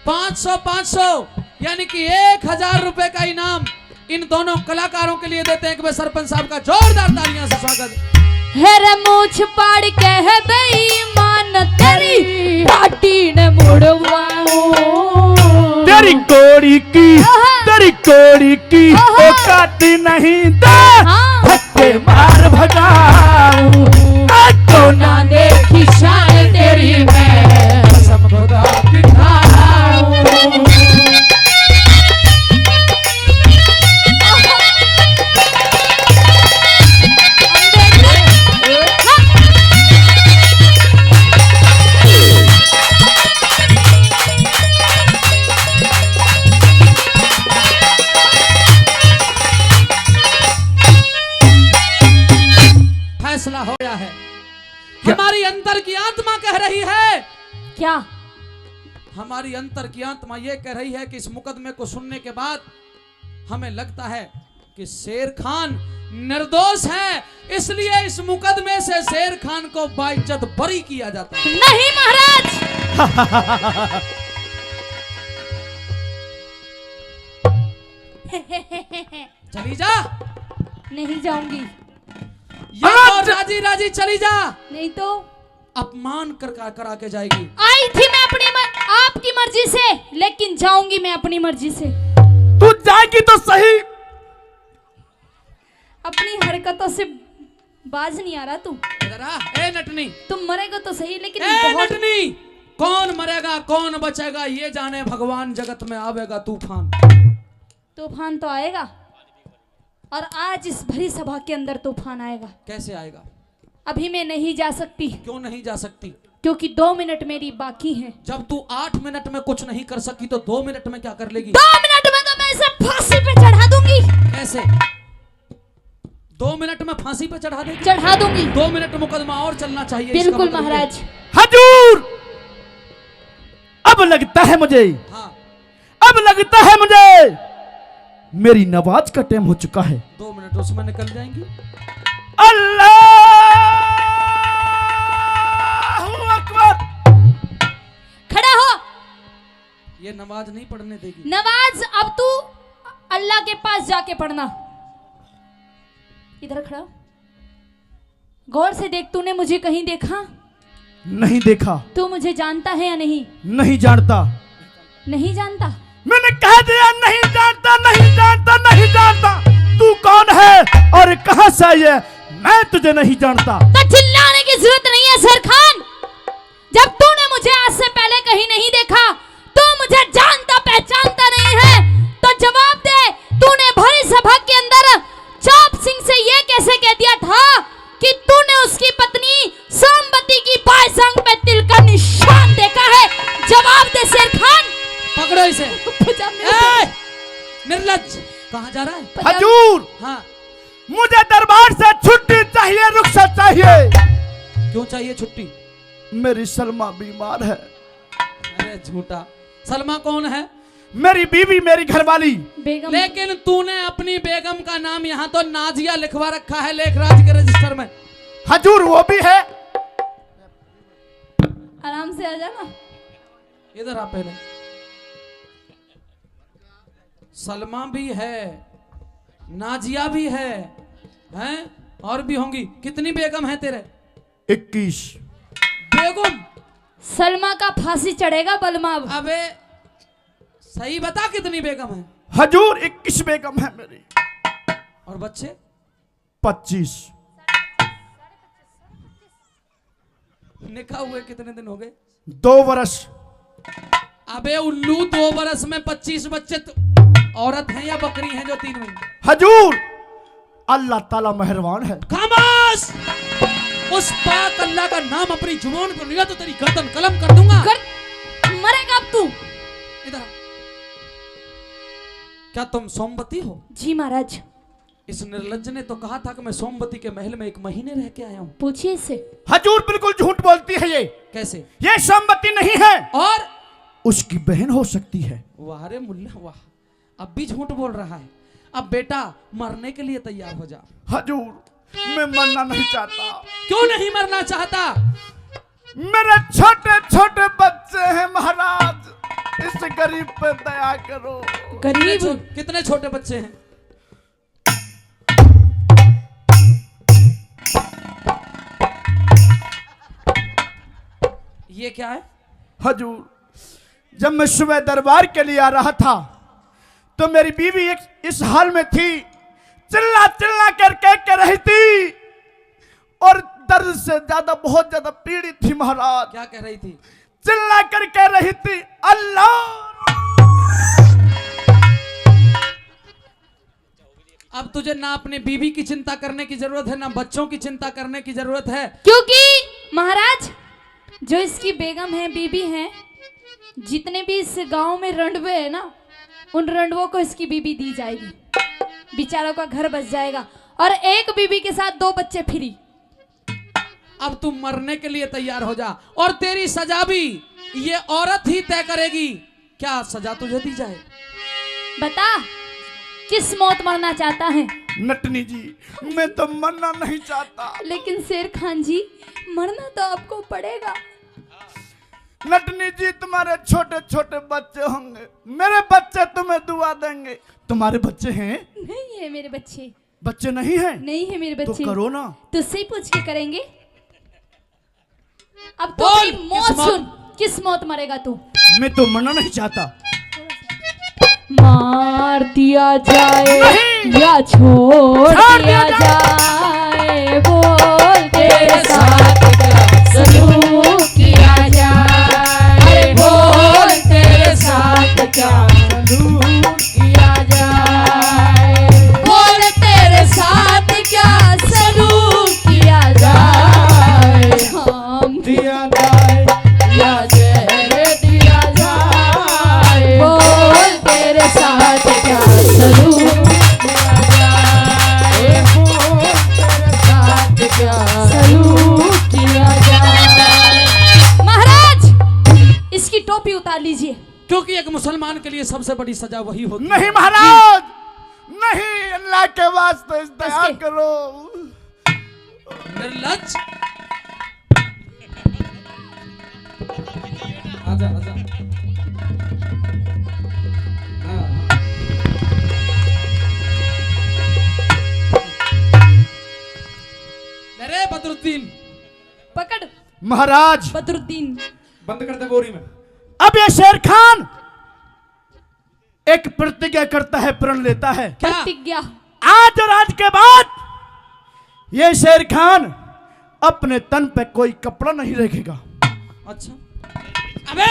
500 यानी कि 1000 रुपए का इनाम इन दोनों कलाकारों के लिए देते हैं। कि सरपंच साहब का जोरदार तालियां से स्वागत। हेरे मूछ पाड़ के है बेईमान तेरी, ढाटी ने मुड़वाऊं। तेरी कोड़ी की औकात नहीं दे, धक्के मार भगाऊं। तो ना देखी शान तेरी मैं कसम खुदा की खाऊं। फैसला हो गया है। हमारी अंतर की आत्मा कह रही है। क्या? हमारी अंतर की आत्मा यह कह रही है कि इस मुकदमे को सुनने के बाद हमें लगता है कि शेर खान निर्दोष है, इसलिए इस मुकदमे से शेर खान को बाइज्जत बरी किया जाता है। नहीं महाराज। चली जा। नहीं जाऊंगी। ये तो राजी राजी चली जा, नहीं तो अपमान करा के जाएगी। आई थी मैं आपकी मर्जी से, लेकिन जाऊंगी मैं अपनी मर्जी से। तू जाएगी तो सही। अपनी हरकतों से बाज नहीं आ रहा तू। इधर आ, ए नटनी। तुम मरेगा तो सही, लेकिन ए बहुत... नटनी, कौन मरेगा कौन बचेगा ये जाने भगवान। जगत में आवेगा तूफान। तूफान तो आएगा, और आज इस भरी सभा के अंदर तूफान आएगा। कैसे आएगा? अभी मैं नहीं जा सकती। क्यों नहीं जा सकती? क्योंकि 2 मिनट मेरी बाकी है। जब तू 8 मिनट में कुछ नहीं कर सकी तो 2 मिनट में क्या कर लेगी? 2 मिनट में तो मैं इसे फांसी पे चढ़ा दूंगी। कैसे? 2 मिनट फांसी पे चढ़ा देगी? चढ़ा दूंगी। 2 मिनट मुकदमा और चलना चाहिए। इसका बिल्कुल मतलब ये। महाराज। हजूर, अब लगता है मुझे, हाँ, अब लगता है मुझे मेरी नमाज का टाइम हो चुका है। 2 मिनट उसमें निकल जाएंगी। अल्लाहू अकबर। खड़ा हो। ये नमाज नहीं पढ़ने देगी। नमाज अब तू अल्लाह के पास जाके पढ़ना। इधर खड़ा हो। गौर से देख, तूने मुझे कहीं देखा? नहीं देखा। तू मुझे जानता है या नहीं? नहीं जानता। नहीं जानता? मैंने कह दिया नहीं जानता, नहीं जानता, नहीं जानता। तू कौन है और कहां से आई है? मैं तुझे नहीं जानता। तो चिल्लाने की जरूरत नहीं है शेर खान। जब तूने मुझे आज से पहले कहीं नहीं देखा, तू मुझे जानता पहचानता नहीं है, तो जवाब दे। तूने भरी सभा के अंदर चाप सिंह से ये कैसे कह दिया था कि तूने उसकी पत्नी सोमवती की बाईं पे तिल का निशान देखा है? जवाब दे शेर खान। पकड़ो इसे। पूछा मेरे ए, निर्लज्ज, कहाँ जा रहा है? से। हजूर, हाँ, मुझे दरबार से छुट्टी चाहिए, रुखसत चाहिए। क्यों चाहिए छुट्टी? मेरी सलमा बीमार है। अरे झूठा, सलमा कौन है? मेरी बीवी, मेरी घरवाली। बेगम। लेकिन तूने अपनी बेगम का नाम यहाँ तो नाजिया लिखवा रखा है लेखराज के रजिस्टर में। हजूर, वो भी है। आराम से आ जाना। इधर आ पहले। सलमा भी है, नाजिया भी है, हैं? और भी होंगी। कितनी बेगम है तेरे? 21। बेगम? सलमा का फांसी चढ़ेगा बलमा अब। अबे सही बता, कितनी बेगम है? हजूर, 21 बेगम है मेरी। और बच्चे? 25। निकाह हुए कितने दिन हो गए? 2 बरस। अबे उल्लू, 2 बरस में 25 बच्चे तो औरत हैं या बकरी हैं जो 3 महीने? हजूर, अल्लाह ताला मेहरबान है। खामोश! उस पाक अल्लाह का नाम अपनी जुबान पर लिया तो तेरी गर्दन कलम कर दूंगा। मरेगा अब तू। इधर आ। क्या तुम सोमवती हो? जी महाराज। इस निर्लज्ज ने तो कहा था कि मैं सोमवती के महल में 1 महीने रह के आया हूं। पूछिए इससे। हजूर, बिल्कुल झूठ बोलती है ये। कैसे? ये सोमवती नहीं है, और उसकी बहन हो सकती है। वाह रे मुल्ला वाह, अब भी झूठ बोल रहा है। अब बेटा मरने के लिए तैयार हो जा। हजूर, मैं मरना नहीं चाहता। क्यों नहीं मरना चाहता? मेरे छोटे छोटे बच्चे हैं महाराज, इस गरीब पे दया करो। गरीब? कितने छोटे बच्चे हैं? ये क्या है? हजूर, जब मैं सुबह दरबार के लिए आ रहा था तो मेरी बीवी इस हाल में थी, चिल्ला चिल्ला कर कह रही थी और दर्द से ज्यादा बहुत ज्यादा पीड़ित थी महाराज। क्या कह रही थी? चिल्ला कर कह रही थी, अल्लाह। अब तुझे ना अपनी बीवी की चिंता करने की जरूरत है, ना बच्चों की चिंता करने की जरूरत है। क्योंकि महाराज जो इसकी बेगम है, बीबी है, जितने भी इस गांव में रंडवे है ना, उन रंडवों को इसकी बीबी दी जाएगी। बेचारों का घर बस जाएगा और एक बीबी के साथ 2 बच्चे फ्री। अब तू मरने के लिए तैयार हो जा और तेरी सजा भी ये औरत ही तय करेगी। क्या सजा तुझे दी जाए? बता, किस मौत मरना चाहता है? नटनी जी, मैं तो मरना नहीं चाहता। लेकिन शेर खान जी, मरना तो आपको पड़ेगा। नटनी जी, तुम्हारे छोटे छोटे बच्चे होंगे, मेरे बच्चे तुम्हें दुआ देंगे। तुम्हारे बच्चे हैं? नहीं है मेरे बच्चे। बच्चे नहीं हैं? नहीं है मेरे तो बच्चे। करो ना। तुझसे ही पूछ के करेंगे। अब तो बोल, अपनी मौत किस मौत? सुन। किस मौत मरेगा तू? मैं तो मरना नहीं चाहता। मार दिया जाए या छोड़ दिया जाए, बोल तेरे साथ क्या सलूक किया जाए, बोल तेरे साथ क्या सलूक किया जाए, बोल तेरे साथ क्या सलूक किया जाए। हम दिया जाए या जहर दिया जाए, बोल तेरे साथ क्या सलूक किया जाए, बोल तेरे लिए सबसे बड़ी सजा वही होती है। नहीं महाराज, नहीं, अल्लाह के वास्ते दया उसके- करो। निर्लज्ज। आजा आजा। हाँ, अरे बदरुद्दीन, पकड़ महाराज बदरुद्दीन। बंद कर दे बोरी में। अब ये शेर खान एक प्रतिज्ञा करता है, प्रण लेता है। क्या? प्रतिज्ञा। आज और आज के बाद ये शेर खान अपने तन पे कोई कपड़ा नहीं रखेगा। अच्छा, अबे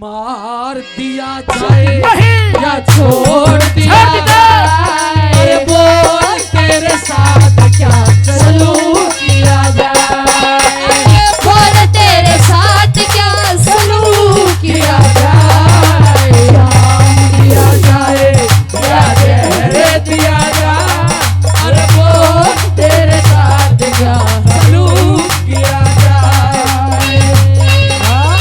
मार दिया जाए नहीं, या छोड़ दिया छोड़ दे। जाए, बोल तेरे साथ क्या सलूक किया जाए, बोल तेरे साथ क्या सलूक किया जाए, राम दिया जाए या जहर दिया जाए, अरे बोल तेरे साथ क्या सलूक किया जाए। हाँ?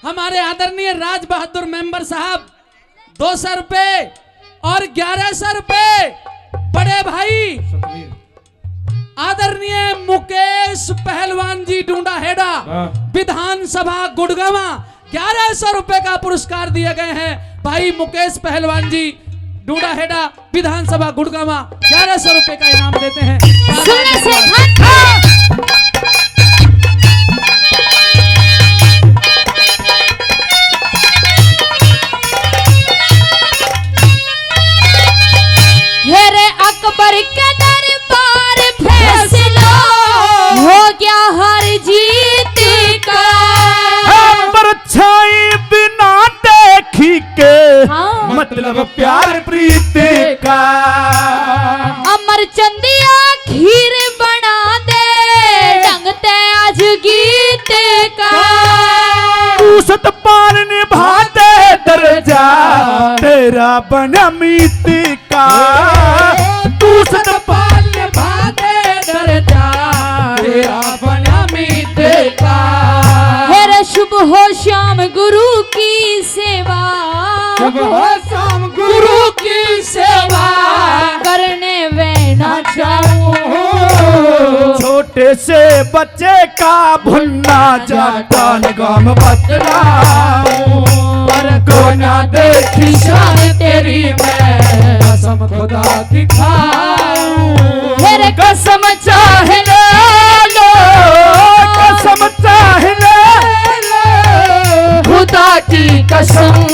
हमारे आदरणीय राज बहादुर मेंबर साहब 200 रुपए और 1100 रुपए बड़े भाई सतवीर। आदरणीय मुकेश पहलवान जी डूंडा हेडा हाँ। विधानसभा गुड़गावा 1100 रुपए का पुरस्कार दिए गए हैं। भाई मुकेश पहलवान जी डूंडा हेडा विधानसभा गुड़गावा 1100 रुपए का इनाम देते हैं। सुनने से खान हेरे अकबर के दरबार फैसला हो गया हर जीत का। परछाई बिना देखी के हाँ। मतलब प्यार प्रीति का। अमर चंदिया खीर बना दे डंगते आज गीत का। तू सतपाल निभाते दर्जा तेरा बना मीति का। तू सतपाल निभाते दर्जा तेरा बना मीत का। हेरे शुभ हो श्याम गुरु की सेवा। सुबह शाम गुरु की सेवा करने वे ना चाहूं। छोटे से बच्चे का भुन्ना जाता निगम बतलाऊं। पर को ना देखी शान तेरी मैं कसम खुदा की खाऊं। हेरे कसम चाहे ले लो, कसम चाहे ले लो, खुदा की कसम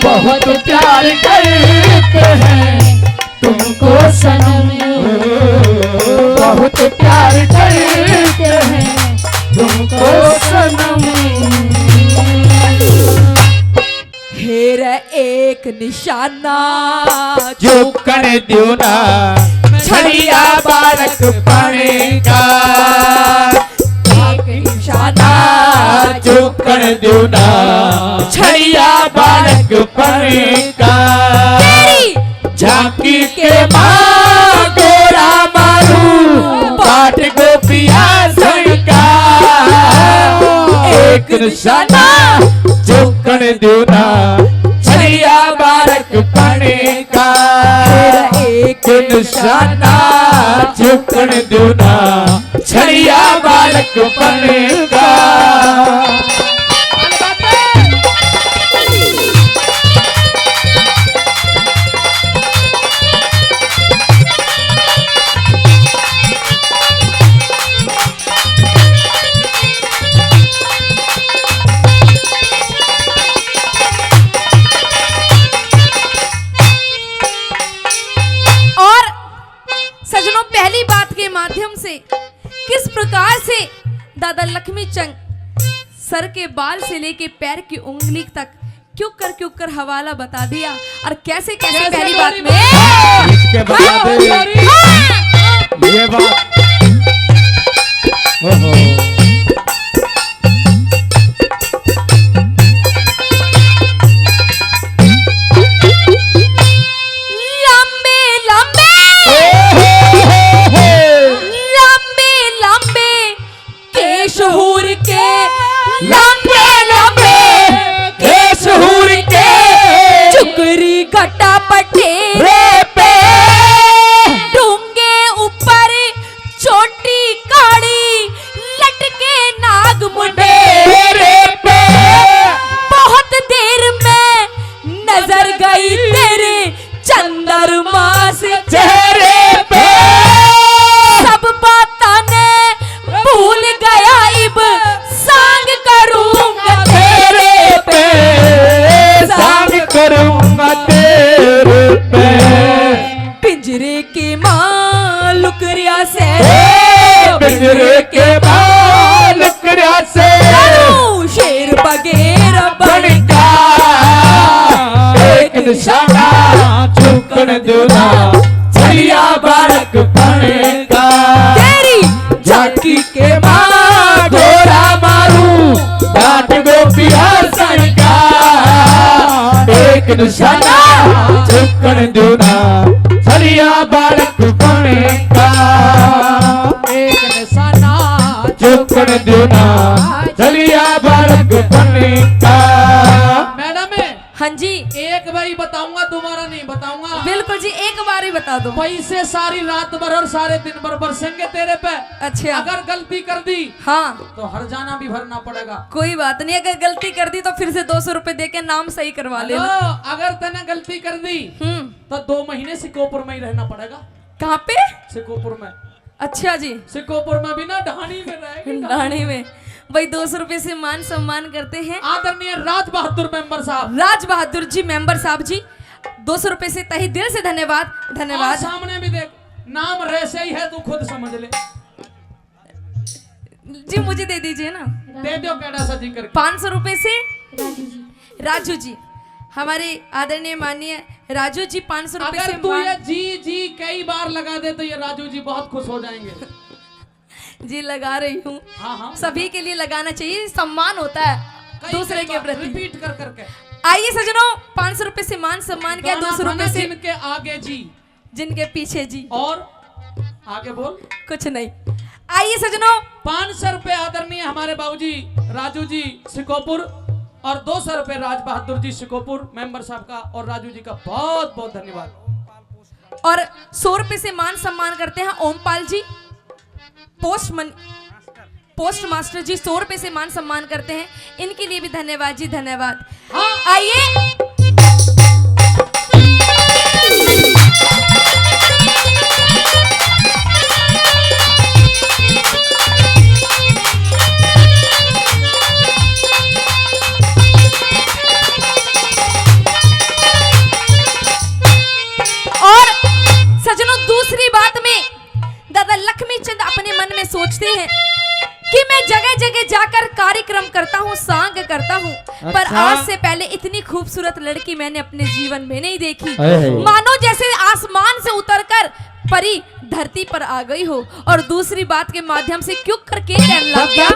बहुत प्यार करते हैं तुमको सनम बहुत प्यार करते हैं तुमको सनम। हेर एक निशाना जो कर दो ना छड़िया बालक पाने का। एक निशाना जो कर दो ना छड़िया बालक पाने का। झांकी के माँ गोरा मारू पाठ गोपिया का। एक निशाना जो कर दो ना छड़िया बालक पाने का। एक निशाना जो कर दो ना छड़िया बालक पाने का। सजनों, पहली बात के माध्यम से किस प्रकार से दादा लक्ष्मी चंद सर के बाल से लेके पैर की उंगली तक क्यों कर हवाला बता दिया और कैसे कैसे पहली बात में इसके बाद ये बात लंबे लंबे लंबे लंबे केश हूर के, लंबे लंबे केश हूर के, चुकरी घटा पटेरे पे, डूंगे ऊपर छोटी काड़ी लटके नाग मुंडेरे पे, बहुत देर में नजर गई तेरे चंद्रमा से चेहरे पे, सब बातां ने भूल गया इब सांग करूंगा तेरे पे, सांग करूंगा तेरे पे, पिंजरे के मालुकरिया से, पिंजरे के बाल करया से करूं शेर बगैर बनका, एक निशाना चुकन दूना, छलिया बालक बनेगा, तेरी झांकी के माँ घोड़ा मारू, डांट गोपिया सनका, एक निशाना चुकन दूना, छलिया बालक बनेगा, एक निशाना चुकन दूना, छलिया बालक बनेगा। मैडम हाँ जी एक बारी बताऊंगा, दोबारा नहीं बताऊंगा। बिल्कुल जी, एक बार ही बता दो। पैसे सारी रात भर और सारे दिन भर बरसेंगे तेरे पे। अच्छा अगर गलती कर दी हाँ, तो हरजाना भी भरना पड़ेगा। कोई बात नहीं, अगर गलती कर दी तो फिर से 200 रुपए दे के नाम सही करवा हेलो, लेना। अगर तने गलती कर दी तो 2 महीने सिकोपुर में ही रहना पड़ेगा। कहाँ पे? सिकोपुर में। अच्छा जी, सिकोपुर में भी ना ढाणी में रहेगी। ढाणी में भाई 200 रुपए से मान सम्मान करते हैं आदरणीय राज बहादुर मेंबर साहब। राज बहादुर जी मेंबर साहब जी, 200 रुपए से तहे दिल से धन्यवाद। और धन्यवाद सामने भी देख, नाम वैसे ही है, तू खुद समझ ले। जी, मुझे दे दीजिए ना। दे दो कैडा सा जी करके। 500 रुपए से राजू जी, हमारे आदरणीय माननीय राजू जी 500 रुपए अगर से तू ये जी जी कई बार लगा दे तो ये राजू जी बहुत खुश हो जाएंगे। जी लगा रही हूँ। हाँ हाँ, सभी के लिए लगाना चाहिए, सम्मान होता है दूसरे के प्रति। रिपीट कर करके। आइए सजनों, 500 रुपए से मान सम्मान किया, 200 रुपए से जिनके आगे जी जिनके पीछे जी, और आगे बोल कुछ नहीं। आइए सजनों, 500 रुपए आदरणीय हमारे बाबूजी राजू जी सिकोपुर और 200 रुपए राज बहादुर जी सिकोपुर मेंबर साहब का और राजू जी का बहुत बहुत धन्यवाद। और 100 रुपए से मान सम्मान करते हैं ओमपाल जी पोस्ट मास्टर जी, 100 रुपए से मान सम्मान करते हैं, इनके लिए भी धन्यवाद जी, धन्यवाद। आइए और सजनों, दूसरी बात में दादा लक्ष्मी चंद अपने मन में सोचते हैं कि मैं जगह जगह जाकर कार्यक्रम करता हूँ, सांग करता हूँ, पर अच्छा। आज से पहले इतनी खूबसूरत लड़की मैंने अपने जीवन में नहीं देखी। अहे। मानो जैसे आसमान से उतरकर परी धरती पर आ गई हो। और दूसरी बात के माध्यम से क्यों करके कहने लग गया,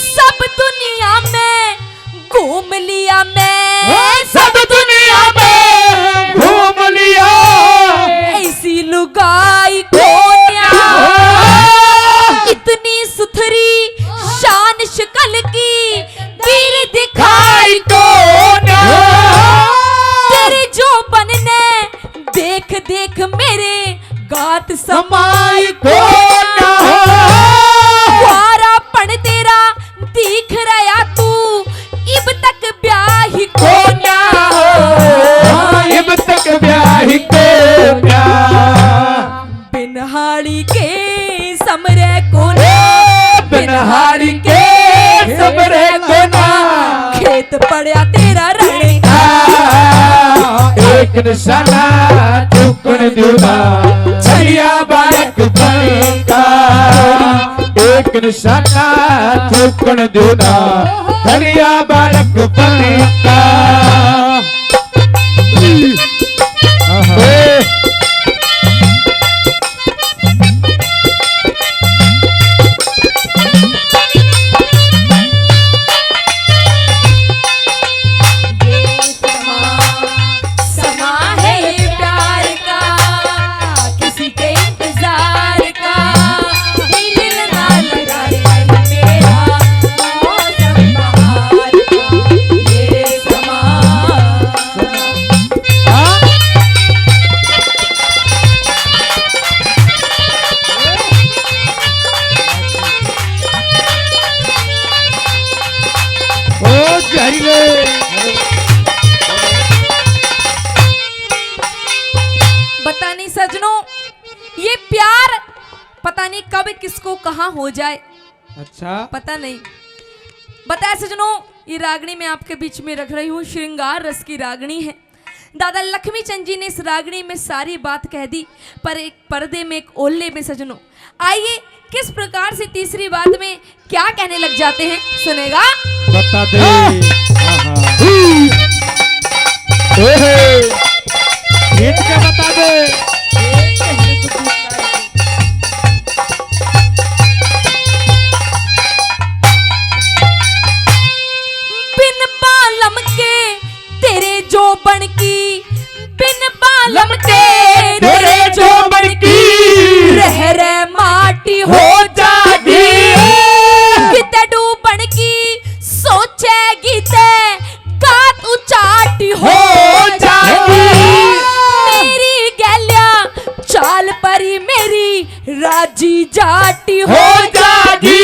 सब दुनिया में घूम लिया मैं, सब दुनिया में घूम लिया, ऐसी लुगाई को इतनी सुथरी शान शक्ल की वीर दिखाई तो तेरे जो बनने देख देख मेरे गात समाई को वारा पन तेरा दिख रहा तू इब तक ब्याही को ना इब तक ब्याह के बिनहाड़ी के समरे को ना बिनहारी के सबरे को ना खेत पड़ा तेरा रण एक निशाना चुकन दूना छलिया बालक बनका एक निशाना चूकन दूना धड़िया बालक पनिका समा है ये प्यार का किसी के इंतजार का दिल ना लगा मेरा मौसम बहार का ये समा ओ जहरीले पता नहीं सजनों, ये प्यार पता नहीं कब किसको कहाँ हो जाए, अच्छा पता नहीं। बताया सजनों, ये रागनी मैं आपके बीच में रख रही हूँ, श्रृंगार रस की रागनी है। दादा लक्ष्मी चंद जी ने इस रागनी में सारी बात कह दी, पर एक पर्दे में, एक ओल्ले में सजनों। आइए किस प्रकार से तीसरी बात में क्या कहने लग जाते हैं, सुनेगा। बता दे गीत के बता दे बिन बालम के तेरे जो बन की, बिन बालम के तेरे जो बन की रह रह माटी हो जागी। किते डूबन की सोचेगी ते गात उचाटी हो जागी। मेरी गैलिया चाल परी मेरी राजी जाटी हो जागी।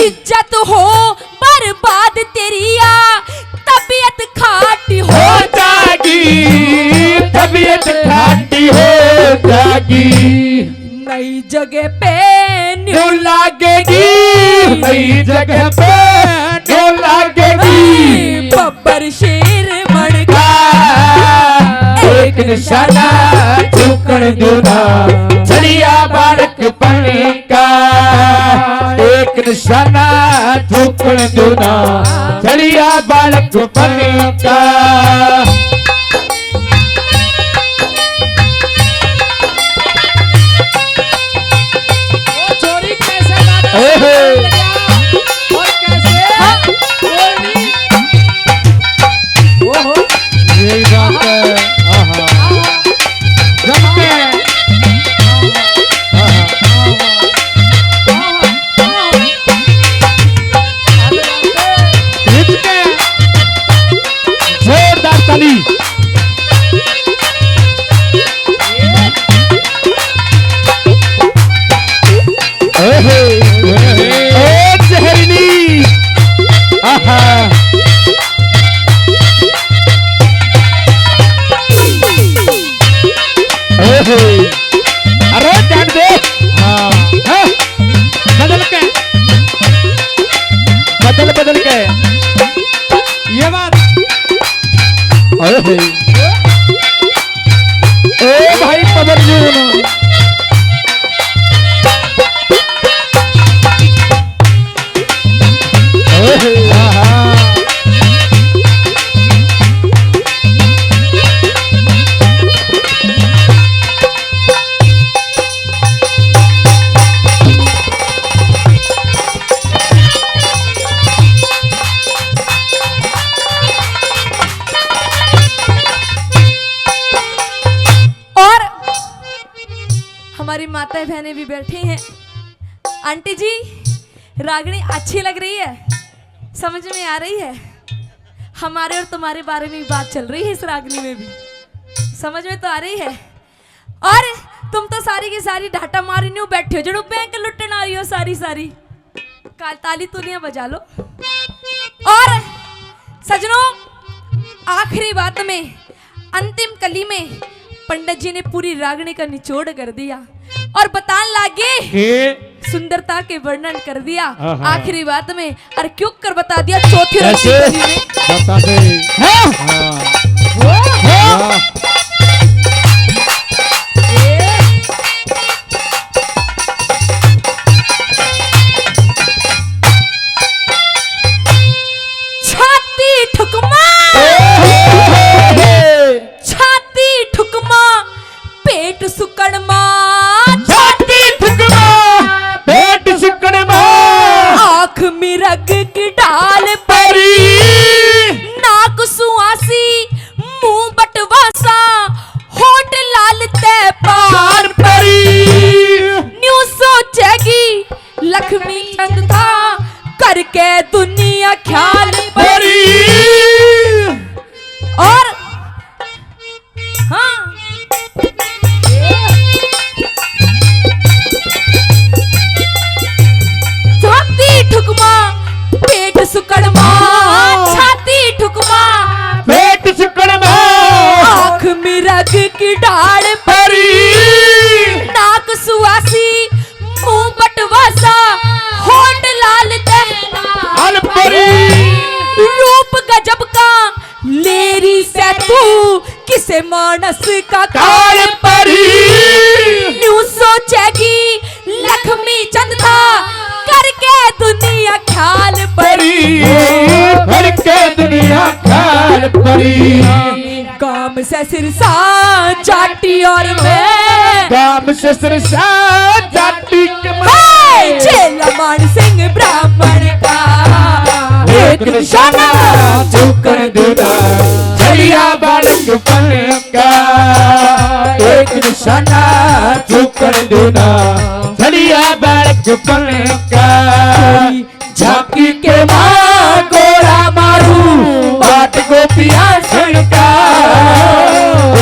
इज्जत हो बर्बाद तेरिया तबीयत खाटी हो जागी। तबीयत खाटी हो जागी। नई जगह पे न्यू लागेगी नई जगह पे न्यू लागेगी। बब्बर शेर बनका एक निशाना चूकन दूना झड़िया बालक पनिका। एक निशाना चूकन दूना झड़िया बालक पनिका। वो चोरी कैसे दादा और कैसे चोरी ओहो यही बात है। आहा जम के खींच के जोरदार ताली। ओ जहरीली आहा अरे जान दे। हाँ बदल के बदल के ये बात ए भाई पदर जून और हमारी माता बहनें भी बैठी हैं। आंटी जी, रागनी अच्छी लग रही है, समझ में आ रही है। हमारे और तुम्हारे बारे में बात चल रही है इस रागनी में भी, समझ में तो आ रही है। और तुम तो सारी की सारी ढाटा मारी नहीं बैठे हो, जड़ो बैंक लुटन आ रही हो सारी सारी। काल ताली तुलियां बजा लो। और सजनों, आखिरी बात में, अंतिम कली में पंडित जी ने पूरी रागनी का निचोड़ कर दिया और बताने लगे, सुंदरता के वर्णन कर दिया। आखिरी बात में और क्यों कर बता दिया चौथी कैसे कली में। बता दे। हाँ। से मानस का काल परी न्यू सोचेगी लक्ष्मी चंद था करके दुनिया ख्याल परी भर के दुनिया काल परी काम से सिरसा जाटी और मैं काम से सिरसा जाति के चेला मान सिंह ब्राह्मण का एक निशाना झुकन दूना झरिया बालक पन का एक निशाना झुकन दूना झरिया बालक पन का झांकी के माँ गोरा मारू बाट गोपिया का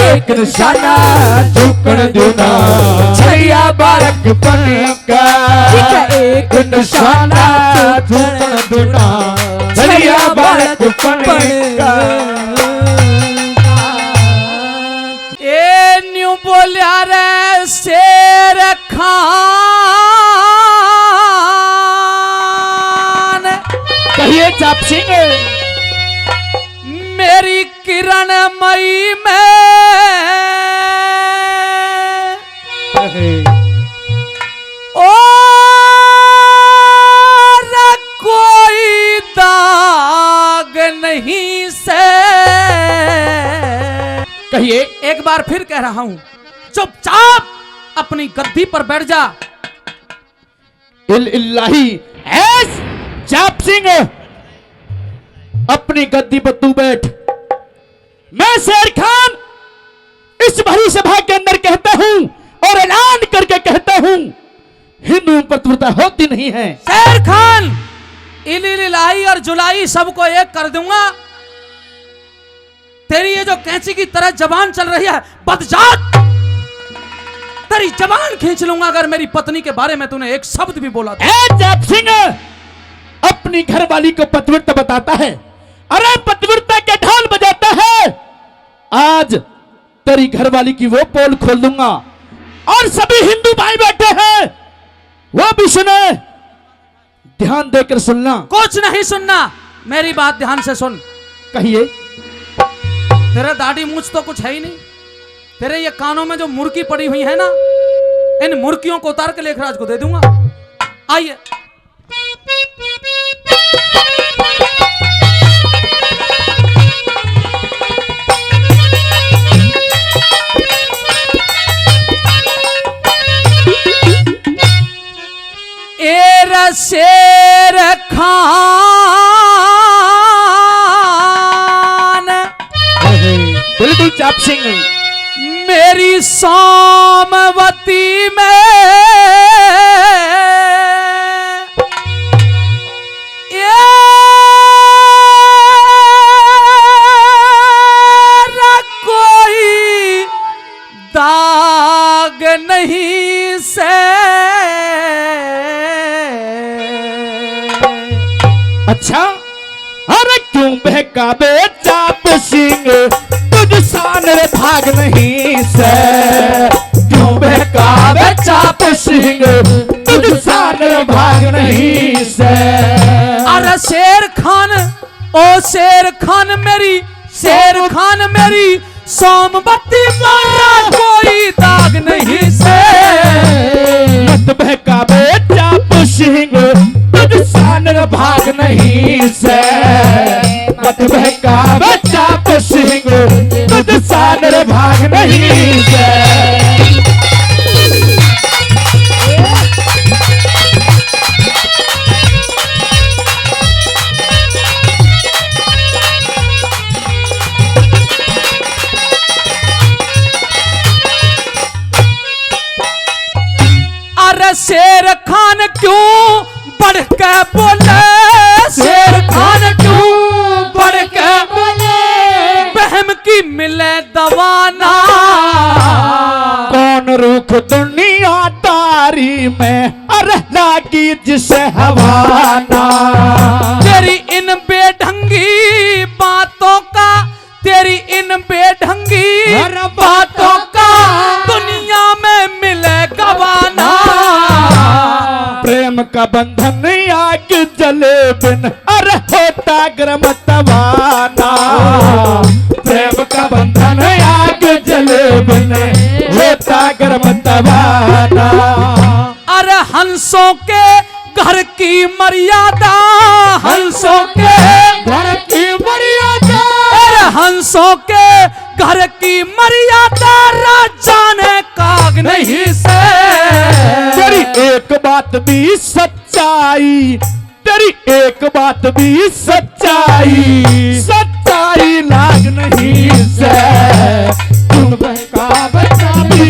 एक निशाना झुकन दूना झरिया बालक पन का एक निशाना झुकन दूना झरिया बालक पन का ए न्यू बोलिया रे शेर खान कहिए चाप सिंह मेरी किरण मई में और कोई दाग नहीं से कहिए एक बार फिर कह रहा हूं चुपचाप अपनी गद्दी पर बैठ जा। इल्लाही ऐस चाप सिंह अपनी गद्दी पर तू बैठ। मैं शेर खान इस भरी सभा के अंदर कहता हूं और ऐलान करके कहता हूं हिंदू प्रतिव्रता होती नहीं है। शेर खान इलाई और जुलाई सबको एक कर दूंगा। तेरी ये जो कैंची की तरह जबान चल रही है बदजात, तेरी जबान खींच लूंगा अगर मेरी पत्नी के बारे में तूने एक शब्द भी बोला तो। चाप सिंह अपनी घरवाली को पतिव्रता बताता है, अरे पतिव्रता के ढोल बजाता है। आज तेरी घरवाली की वो पोल खोल दूंगा और सभी हिंदू भाई बैठे हैं वो भी सुने। ध्यान देकर सुनना। कुछ नहीं सुनना, मेरी बात ध्यान से सुन। कहिए। तेरा दाढ़ी मूछ तो कुछ है ही नहीं। तेरे ये कानों में जो मुर्की पड़ी हुई है ना, इन मुर्कियों को उतार के लेखराज को दे दूंगा। आइए। शेर खान बिल्कुल चाप सिंह मेरी सोमवती में ये कोई दाग नहीं से। अच्छा अरे क्यों बहकावे चाप सिंह तुझ सान रे भाग नहीं से। क्यों बहकावे चाप सिंह तुझ सान रे भाग नहीं से। अरे शेर खान ओ शेर खान मेरी शेर खान मेरी सोमवती मारा कोई दाग नहीं से। मत बहकावे चाप सिंह तुझ सान रे भाग नहीं से। मत बहकावे चाप सिंह तुझ सान रे भाग नहीं से। अरे शेर खान क्यों बढ़ के बोले। शेर खान क्यों बढ़ के बोले। बहम की मिले दवाना कौन रुख दुनिया तारी में अरे लागी जिसे हवाना। तेरी इन बेढंगी बातों का तेरी इन बेढंगी बातों का दुनिया में मिले गवाना। प्रेम का बंधन आग जले बिन अरे होता ग्रम तवाना। प्रेम का बंधन आग की मर्यादा हंसों के घर की मर्यादा, अरे हंसों के घर की मर्यादा राजा ने काग नहीं से। तेरी एक बात भी सच्चाई, तेरी एक बात भी सच्चाई, सच्चाई लाग नहीं से। तुम का बच्चा भी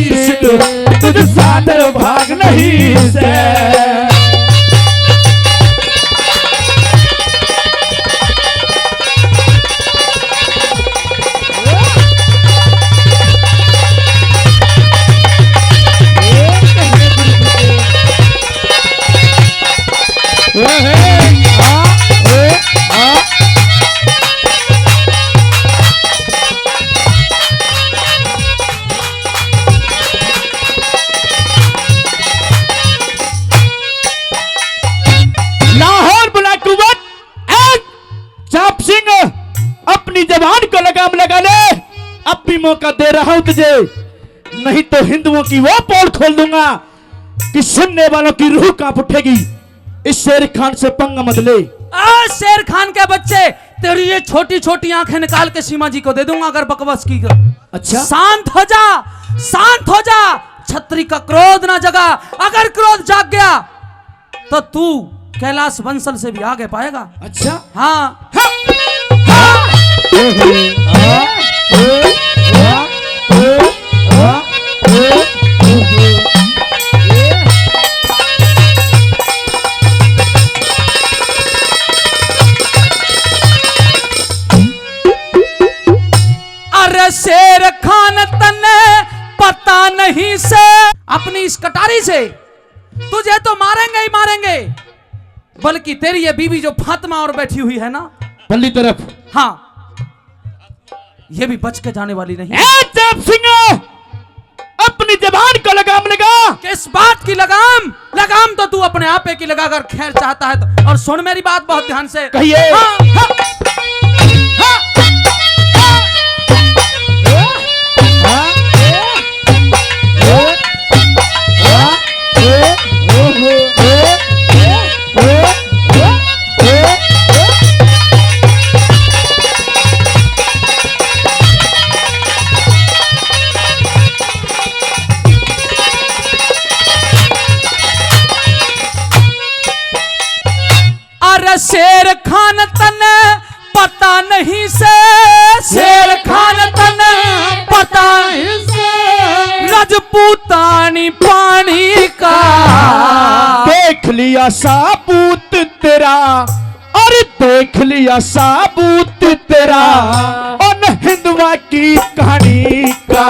तुझ सादर भाग नहीं से। लाहौर ब्लैक कुवत एंड चाप सिंह, अपनी जबान को लगाम लगा ले। अब भी मौका दे रहा हूं तुझे, नहीं तो हिंदुओं की वो पोल खोल दूंगा कि सुनने वालों की रूह कांप उठेगी। इस शेर खान से पंगा मत ले। शेर खान के बच्चे, तेरी ये छोटी छोटी आंखें निकाल के सीमा जी को दे दूंगा अगर बकवास की। अच्छा शांत हो जा, शांत हो जा। छत्री का क्रोध ना जगा, अगर क्रोध जाग गया तो तू कैलाश बंसल से भी आगे पाएगा। अच्छा हाँ, अरे शेर खान तने पता नहीं से, अपनी इस कटारी से तुझे तो मारेंगे ही मारेंगे, बल्कि तेरी ये बीवी जो फातिमा और बैठी हुई है ना पल्ली तरफ, हाँ, ये भी बच के जाने वाली नहीं। चाप सिंह, अपनी जबान को लगाम लगा। किस बात की लगाम? लगाम तो तू अपने आपे की लगाकर खैर चाहता है तो। और सुन मेरी बात बहुत ध्यान से, कहिए। हाँ, हाँ, अरे शेर खान तने पता नहीं से, शेर खान तने पता नहीं से, रजपूतानी पानी का देख लिया साबूत तेरा, और देख लिया साबूत तेरा, उन हिंदुआ की कहानी का।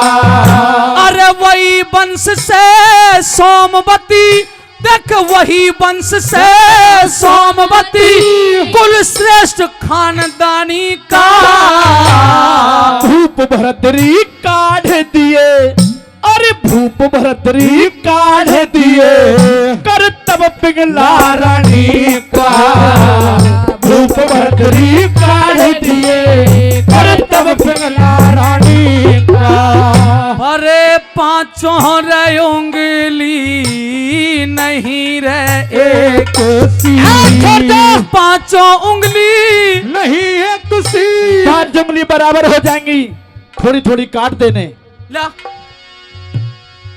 अरे वही वंश से सोमवती, देख वही वंश से सोमवती, कुल श्रेष्ठ खानदानी का। भूप भरतरी काढ़ दिए, अरे भूप भरतरी काढ़ दिए, कर तब पिघला रानी का। भूप भरतरी काढ़ दिए, कर तब पिघला रानी का। अरे पांचों रे उंगली नहीं रे एक सी, पांचों उंगली नहीं है तुसी, चार जंगली बराबर हो जाएंगी, थोड़ी थोड़ी काट देने। ला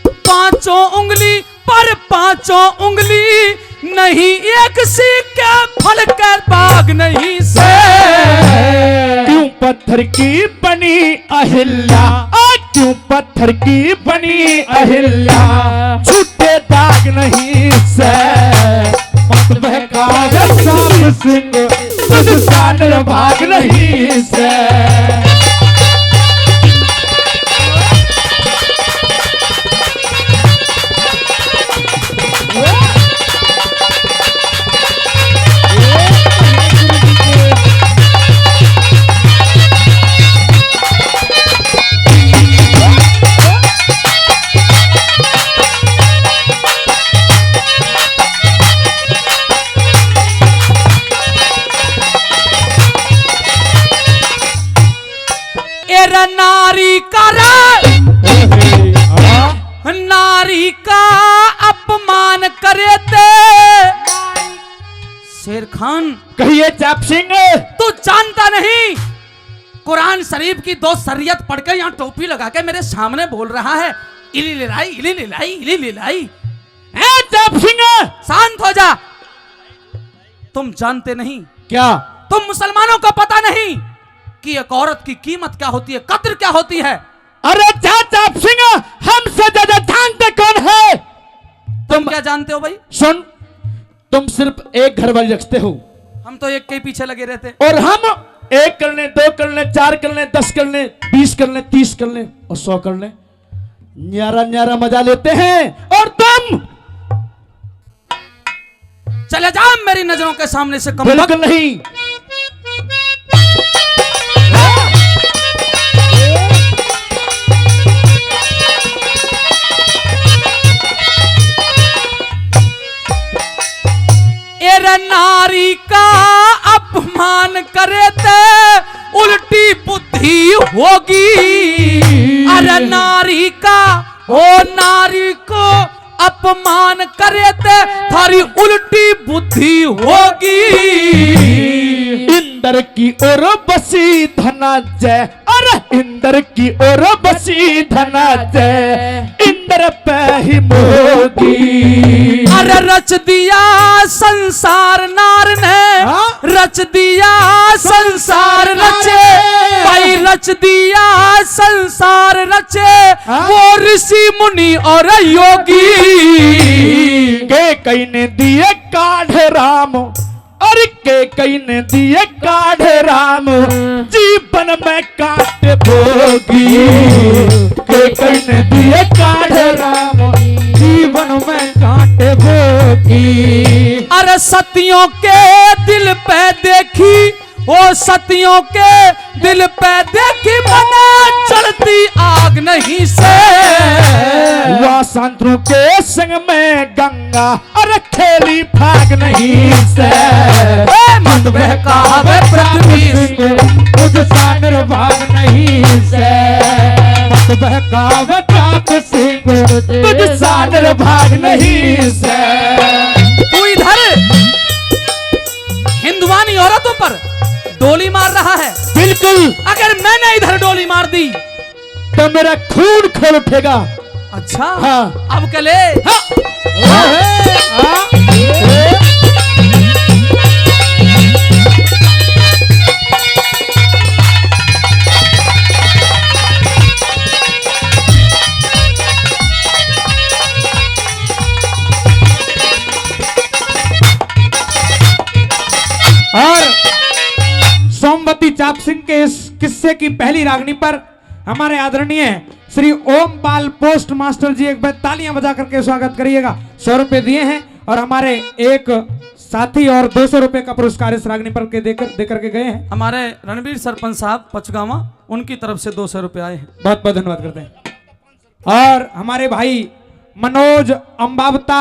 पांचों उंगली पर पांचों उंगली नहीं एक सी के फल कर बाग नहीं से। क्यों पत्थर की बनी अहिल्या, क्यों पत्थर की बनी अहिल्या, छूटे दाग नहीं से। मत बहका चाप सिंह, तुझ सादर भाग नहीं से। नारी का नारी का अपमान करे ते, शेर खान, कहिए चाप सिंह। तू जानता नहीं कुरान शरीफ की 2 शरीयत पढ़ के यहाँ टोपी लगा के मेरे सामने बोल रहा है इली लिलाई इली लिलाई इली लिलाई। ए चाप सिंह, शांत हो जा। तुम जानते नहीं, क्या? तुम मुसलमानों को पता नहीं कि एक औरत की कीमत क्या होती है, कद्र क्या होती है। अरे चाप सिंह, हमसे ज्यादा जानते कौन है? तुम क्या जानते हो भाई? सुन, तुम सिर्फ एक घर वाली रखते हो, हम तो एक के पीछे लगे रहते। और हम 1 कर ले, 2 कर ले, 4 कर ले, 10 कर ले, 20 कर ले, 30 कर ले और 100 कर ले। न्यारा न्यारा मजा लेते हैं। और तुम चले जा मेरी नजरों के सामने से। कम बिल्कुल नहीं। एरे नारी का अपमान करे ते उल्टी बुद्धि होगी। अरे नारी का, ओ नारी को अपमान करे ते थारी उल्टी बुद्धि होगी। इंद्र की ओर बसी धनंजय, अरे इंद्र की ओर बसी धनंजय, इंद्र पे ही मोगी। अरे रच दिया संसार नार ने, रच दिया संसार रचे भाई, रच दिया संसार रचे वो ऋषि मुनि और योगी। के कई ने दिए काढ़े राम, अरे के कई ने दिए काढ़े राम, जीवन में काट भोगी। के कई ने दिए काढ़े राम, जीवन में काट भोगी। अरे सतियों के दिल पे देखी, ओ सतियों के दिल पे देखी मना चढ़ती आग नहीं से। वह संतों के संग में गंगा, अरे खेली भाग नहीं से। मत बहकावे पृथ्वी तुझसा निर्भाग नहीं से। मत बहकावे चाप सिंह, तुझसा निर्भाग नहीं से। तू इधर हिंदुआनी औरतों पर डोली मार रहा है। बिल्कुल। अगर मैंने इधर डोली मार दी तो मेरा खून खोल उठेगा। अच्छा हाँ। अब कले और सोमवती चाप सिंह के इस किस्से की पहली रागनी पर हमारे आदरणीय श्री ओमपाल पोस्ट मास्टर जी एक बार तालियां बजा करके स्वागत करिएगा। 100 रुपए दिए हैं और हमारे एक साथी और 200 रुपए का पुरस्कार इस रागनी पर के देकर के गए हैं। हमारे रणवीर सरपंच साहब पचगावा, उनकी तरफ से 200 रुपए आए हैं। बहुत बहुत धन्यवाद करते हैं। और हमारे भाई मनोज अंबावता,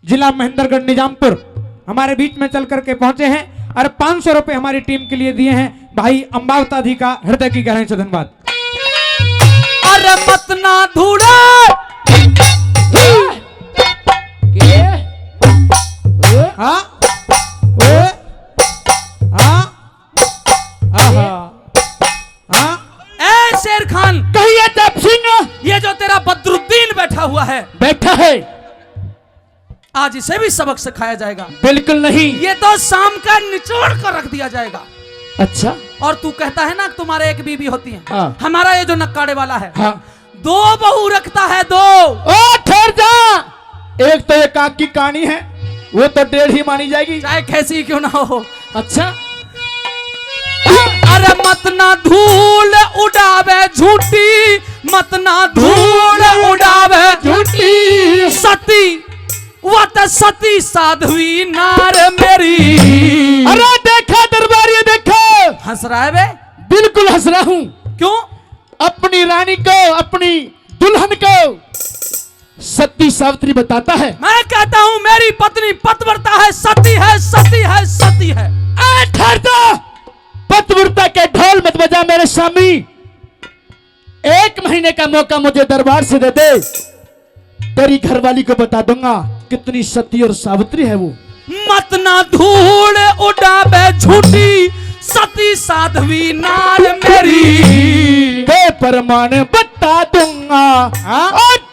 जिला महेंद्रगढ़ निजामपुर, हमारे बीच में चल करके पहुंचे हैं और 500 रुपए हमारी टीम के लिए दिए हैं। भाई अंबावता जी का हृदय की गहराई से धन्यवाद। अरे मत ना धूड़ा हाँ हाँ हाँ। ए शेर खान, कहिए चाप सिंह। ये जो तेरा बदरुद्दीन बैठा हुआ है, बैठा है, आज इसे भी सबक सिखाया जाएगा। बिल्कुल नहीं। ये तो शाम का निचोड़ कर रख दिया जाएगा। अच्छा। और तू कहता है ना तुम्हारे एक बीबी होती है। हाँ। हमारा ये जो नक्काड़े वाला है, हाँ। 2 बहू रखता है, 2। ओ ठहर जा। एक तो ये काक की कहानी है, वो तो 1.5 ही मानी जाएगी, चाहे कैसी क्यों ना हो। अच्छा। अरे मत ना धूल उड़ावे झूठी, मत ना धूल उड़ावे झूठी, सती वत सती साध्वी नार मेरी। अरे देखा दरबार, ये देखो। हंस रहा है बे? बिल्कुल हंस रहा हूं। क्यों? अपनी रानी को, अपनी दुल्हन को सती सावित्री बताता है। मैं कहता हूं मेरी पत्नी पतिव्रता है, सती है, सती है, सती है। ठहर जा। पतिव्रता के ढोल मत बजा मेरे स्वामी। 1 महीने का मौका मुझे दरबार से दे दे, तेरी घरवाली को बता दूंगा कितनी सती और सावित्री है वो। मत ना धूल उड़ावे झूठी सती साध्वी नार मेरी। दे परमान बता दूंगा,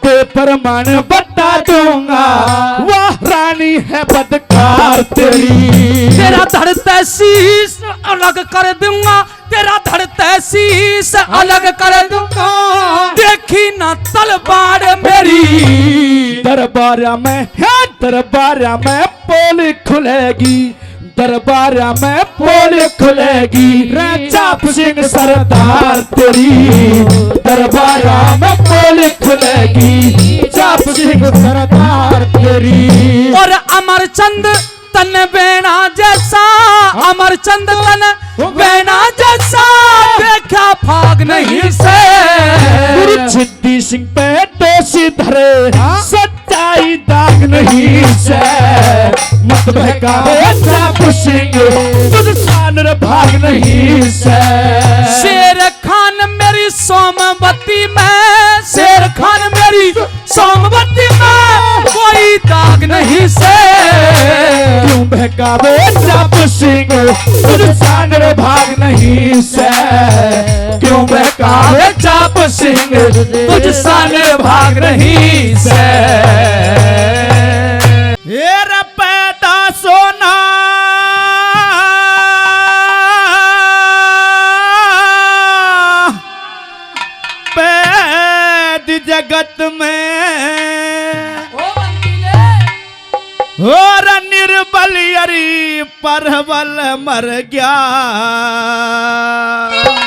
दे परमान बता दूंगा, वाह रानी है बदकार तेरी। तेरा धड़ते शीश अलग कर दूंगा, तेरा धड़ते शीश अलग कर दूंगा, देखी ना तलवार मेरी। दरबारा में है दरबारा में पोल खुलेगी, दरबारा में पोल खुलेगी, रे चाप सिंह सरदार तेरी। दरबारा में पोल खुलेगी, चाप सिंह सरदार तेरी। और अमरचंद तन बेना जैसा, अमरचंद तन बेना जैसा, देखा भाग नहीं से। गुरु सिद्धि सिंह पे दोषी धरे, सच्चाई दाग नहीं से। मत बहकावे चाप सिंह, तुझ शान रे भाग नहीं से। शेर खान मेरी सोमवती में, शेर खान मेरी सोमवती में, कोई दाग नहीं से। क्यों बहकावे चाप सिंह, तुझ शान रे भाग नहीं से। क्यों बहकावे चाप सिंह, तुझ शान रे भाग नहीं से। ये रे पैदा सोना पैद जगत में, और निर्बल यरी परवल मर गया।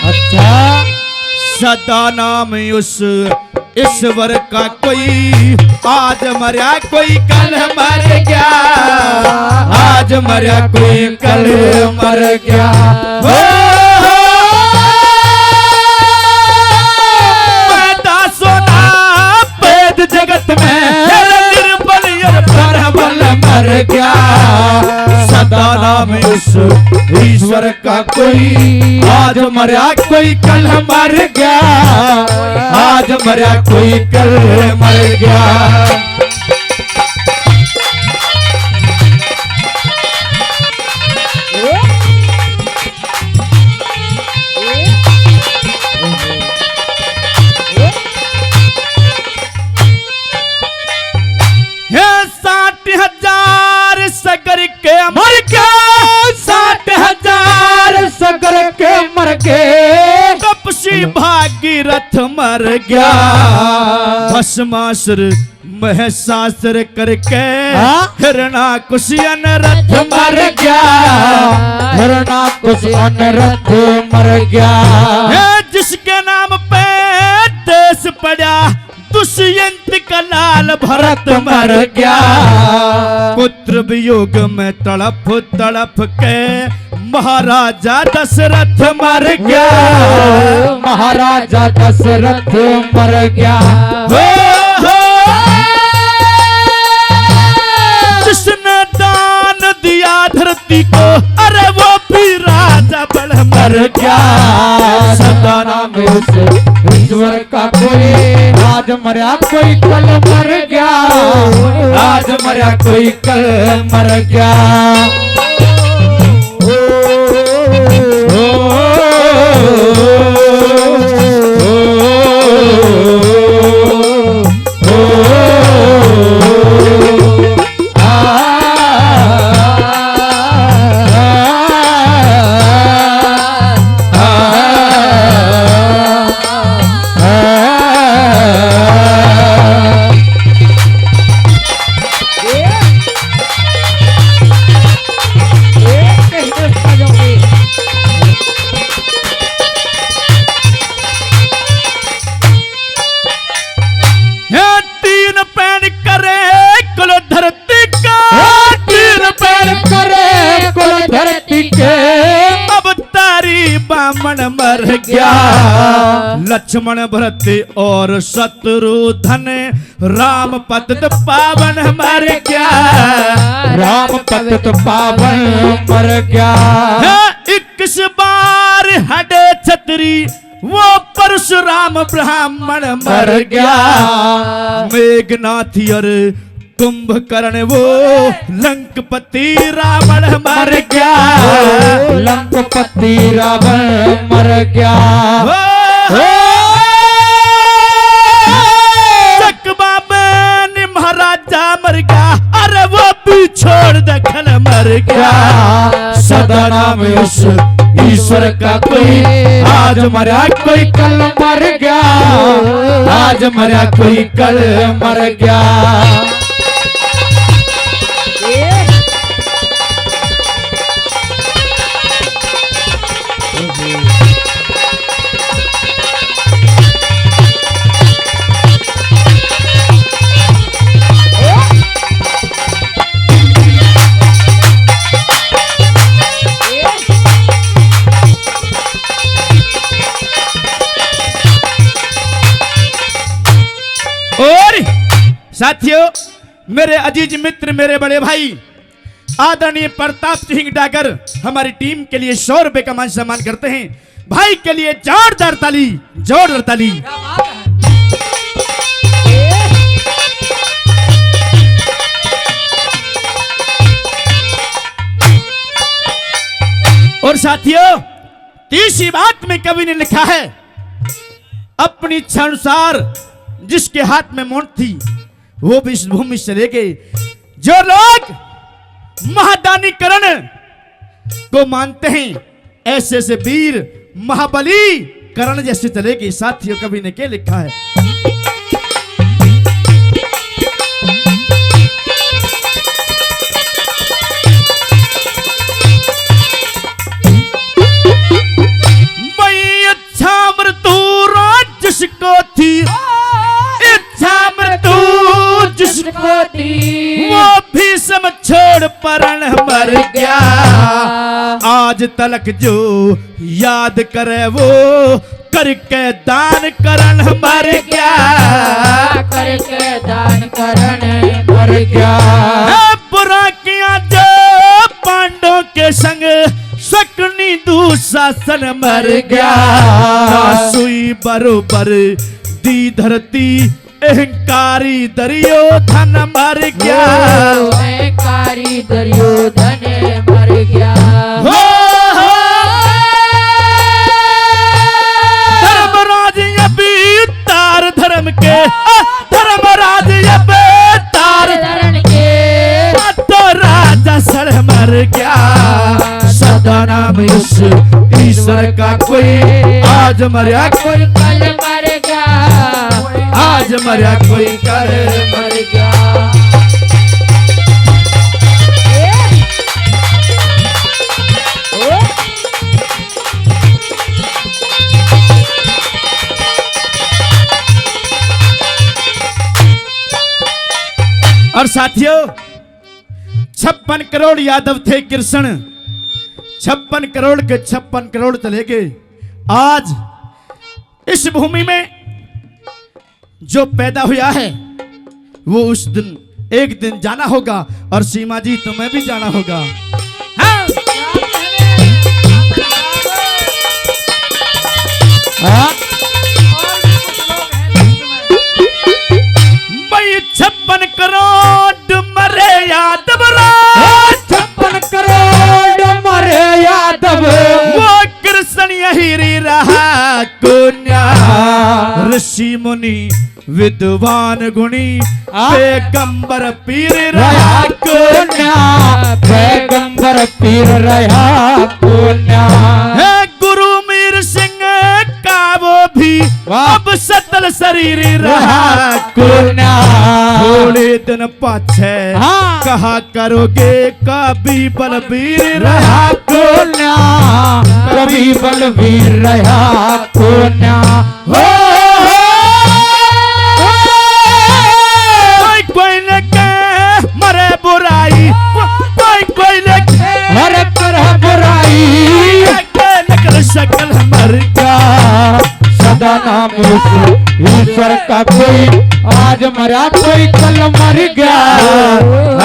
अच्छा सदा नाम उस ईश्वर का कोई, आज मरा कोई कल मर गया, आज मरा कोई कल मर गया। पैदा सोना पैद जगत में, निर्बल यर परवल मर गया। सदा नाम उस ईश्वर का कोई, आज मरा कोई कल मर गया, आज मरा कोई कल मर गया। ये 60,000 सगर के मर गया, 60,000 सगर के मर गए। तपसी भागीरथ मर गया। भस्मासुर महसासुर करके, हिरणा कुशियन रथ मर गया, हिरणा कुशियन रथ मर गया। है जिसके नाम पे देश पड़ा, दुष्यंत का लाल भरत मर गया। पुत्र वियोग में तड़प तड़प के, महाराजा दशरथ मर गया, महाराजा दशरथ मर गया। जिसने दान दिया धरती को, अरे वो भी राजा बड़ मर गया। सदा नाम उस ईश्वर का कोई, आज मरा कोई कल मर गया, आज मरा कोई कल मर गया। बामन मर गया। लक्ष्मण भरत और शत्रुधन राम पतित पावन मर गया। राम पतित पावन मर गया। 21 बार हटे छतरी वो परशुराम ब्राह्मण मर गया। मेघनाथ और कुंभकर्ण वो लंकपति रावण मर गया, लंकपति रावण मर गया। चकवा में महाराजा मर गया, अरे वो भी छोड़ दखन मर गया। सदा नाम उस ईश्वर का कोई, आज मरा कोई कल मर गया, आज मरा कोई कल मर गया। और साथियों, मेरे अजीज मित्र, मेरे बड़े भाई आदरणीय प्रताप सिंह डागर हमारी टीम के लिए 100 रुपए का मान सम्मान करते हैं। भाई के लिए जोरदार ताली, जोरदार ताली। और साथियों, तीसरी बात में कवि ने लिखा है, अपनी इच्छा अनुसार जिसके हाथ में मौत थी वो भी इस भूमि से चले गए। जो लोग महादानी करण को मानते हैं, ऐसे ऐसे वीर महाबली करण जैसे चले गए। साथियों, कवि ने क्या लिखा है, मैं इच्छा मृत्यु जिसको थी, इच्छा मृत्यु जिसको थी, वो भी सम छोड़ परण मर गया। आज तलक जो याद करे वो करके दान करण मर गया, करके दान करण मर गया। बुरा किया जो पांडवों के संग, शकुनी दुशासन मर गया। सुई बरोबर दी धरती, अहंकारी दुर्योधन मर गया, अहंकारी दुर्योधन मर गया। धर्मराज अभी तार धर्म के, धर्मराज अभी तार धरण के, तो राजा सर मर गया। सदा नाम उस ईश्वर का कोई, आज मरा कोई कल मर गया, आज मरा कोई कल मर गया। और साथियों, 56 करोड़ यादव थे कृष्ण, 56 करोड़ के 56 करोड़ चले गए। आज इस भूमि में जो पैदा हुआ है वो उस दिन एक दिन जाना होगा, और सीमा जी तुम्हें भी जाना होगा। हाँ। हाँ। मैं 56 करोड़ मरे यादव, 56 करोड़ मरे यादव, वो कृष्ण यही रहा कोन्या। ऋषि मुनि विद्वान गुणी, पैगंबर पीर रहा कोन्या, पैगंबर पीर रहा कोन्या। है गुरु मीर सिंह का वो भी अब सतल शरीर रहा कोन्या। थोड़े दिन पाछे कहा करोगे कभी बलबीर रहा कोन्या, कभी बलवीर रहा कोन्या। कोई लगे मरे बुराई, कोई लगे मरे पर बुराई, नकल शकल मर गया। सदा नाम उस ईश्वर का कोई, आज मरा कोई कल मर गया,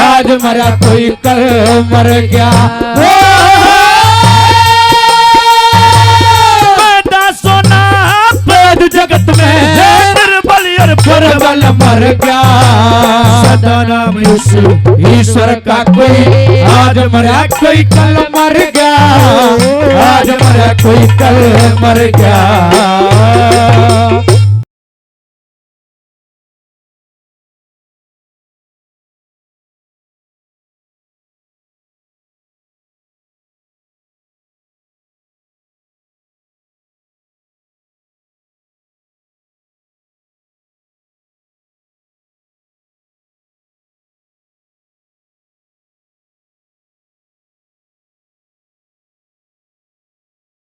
आज मरा कोई कल मर गया। सोना पैद जगत में निर्बल और प्रबल मर गया। दादा नाम यीशु ईश्वर का कोई आज मरा कोई कल मर गया, आज मरा कोई कल मर गया।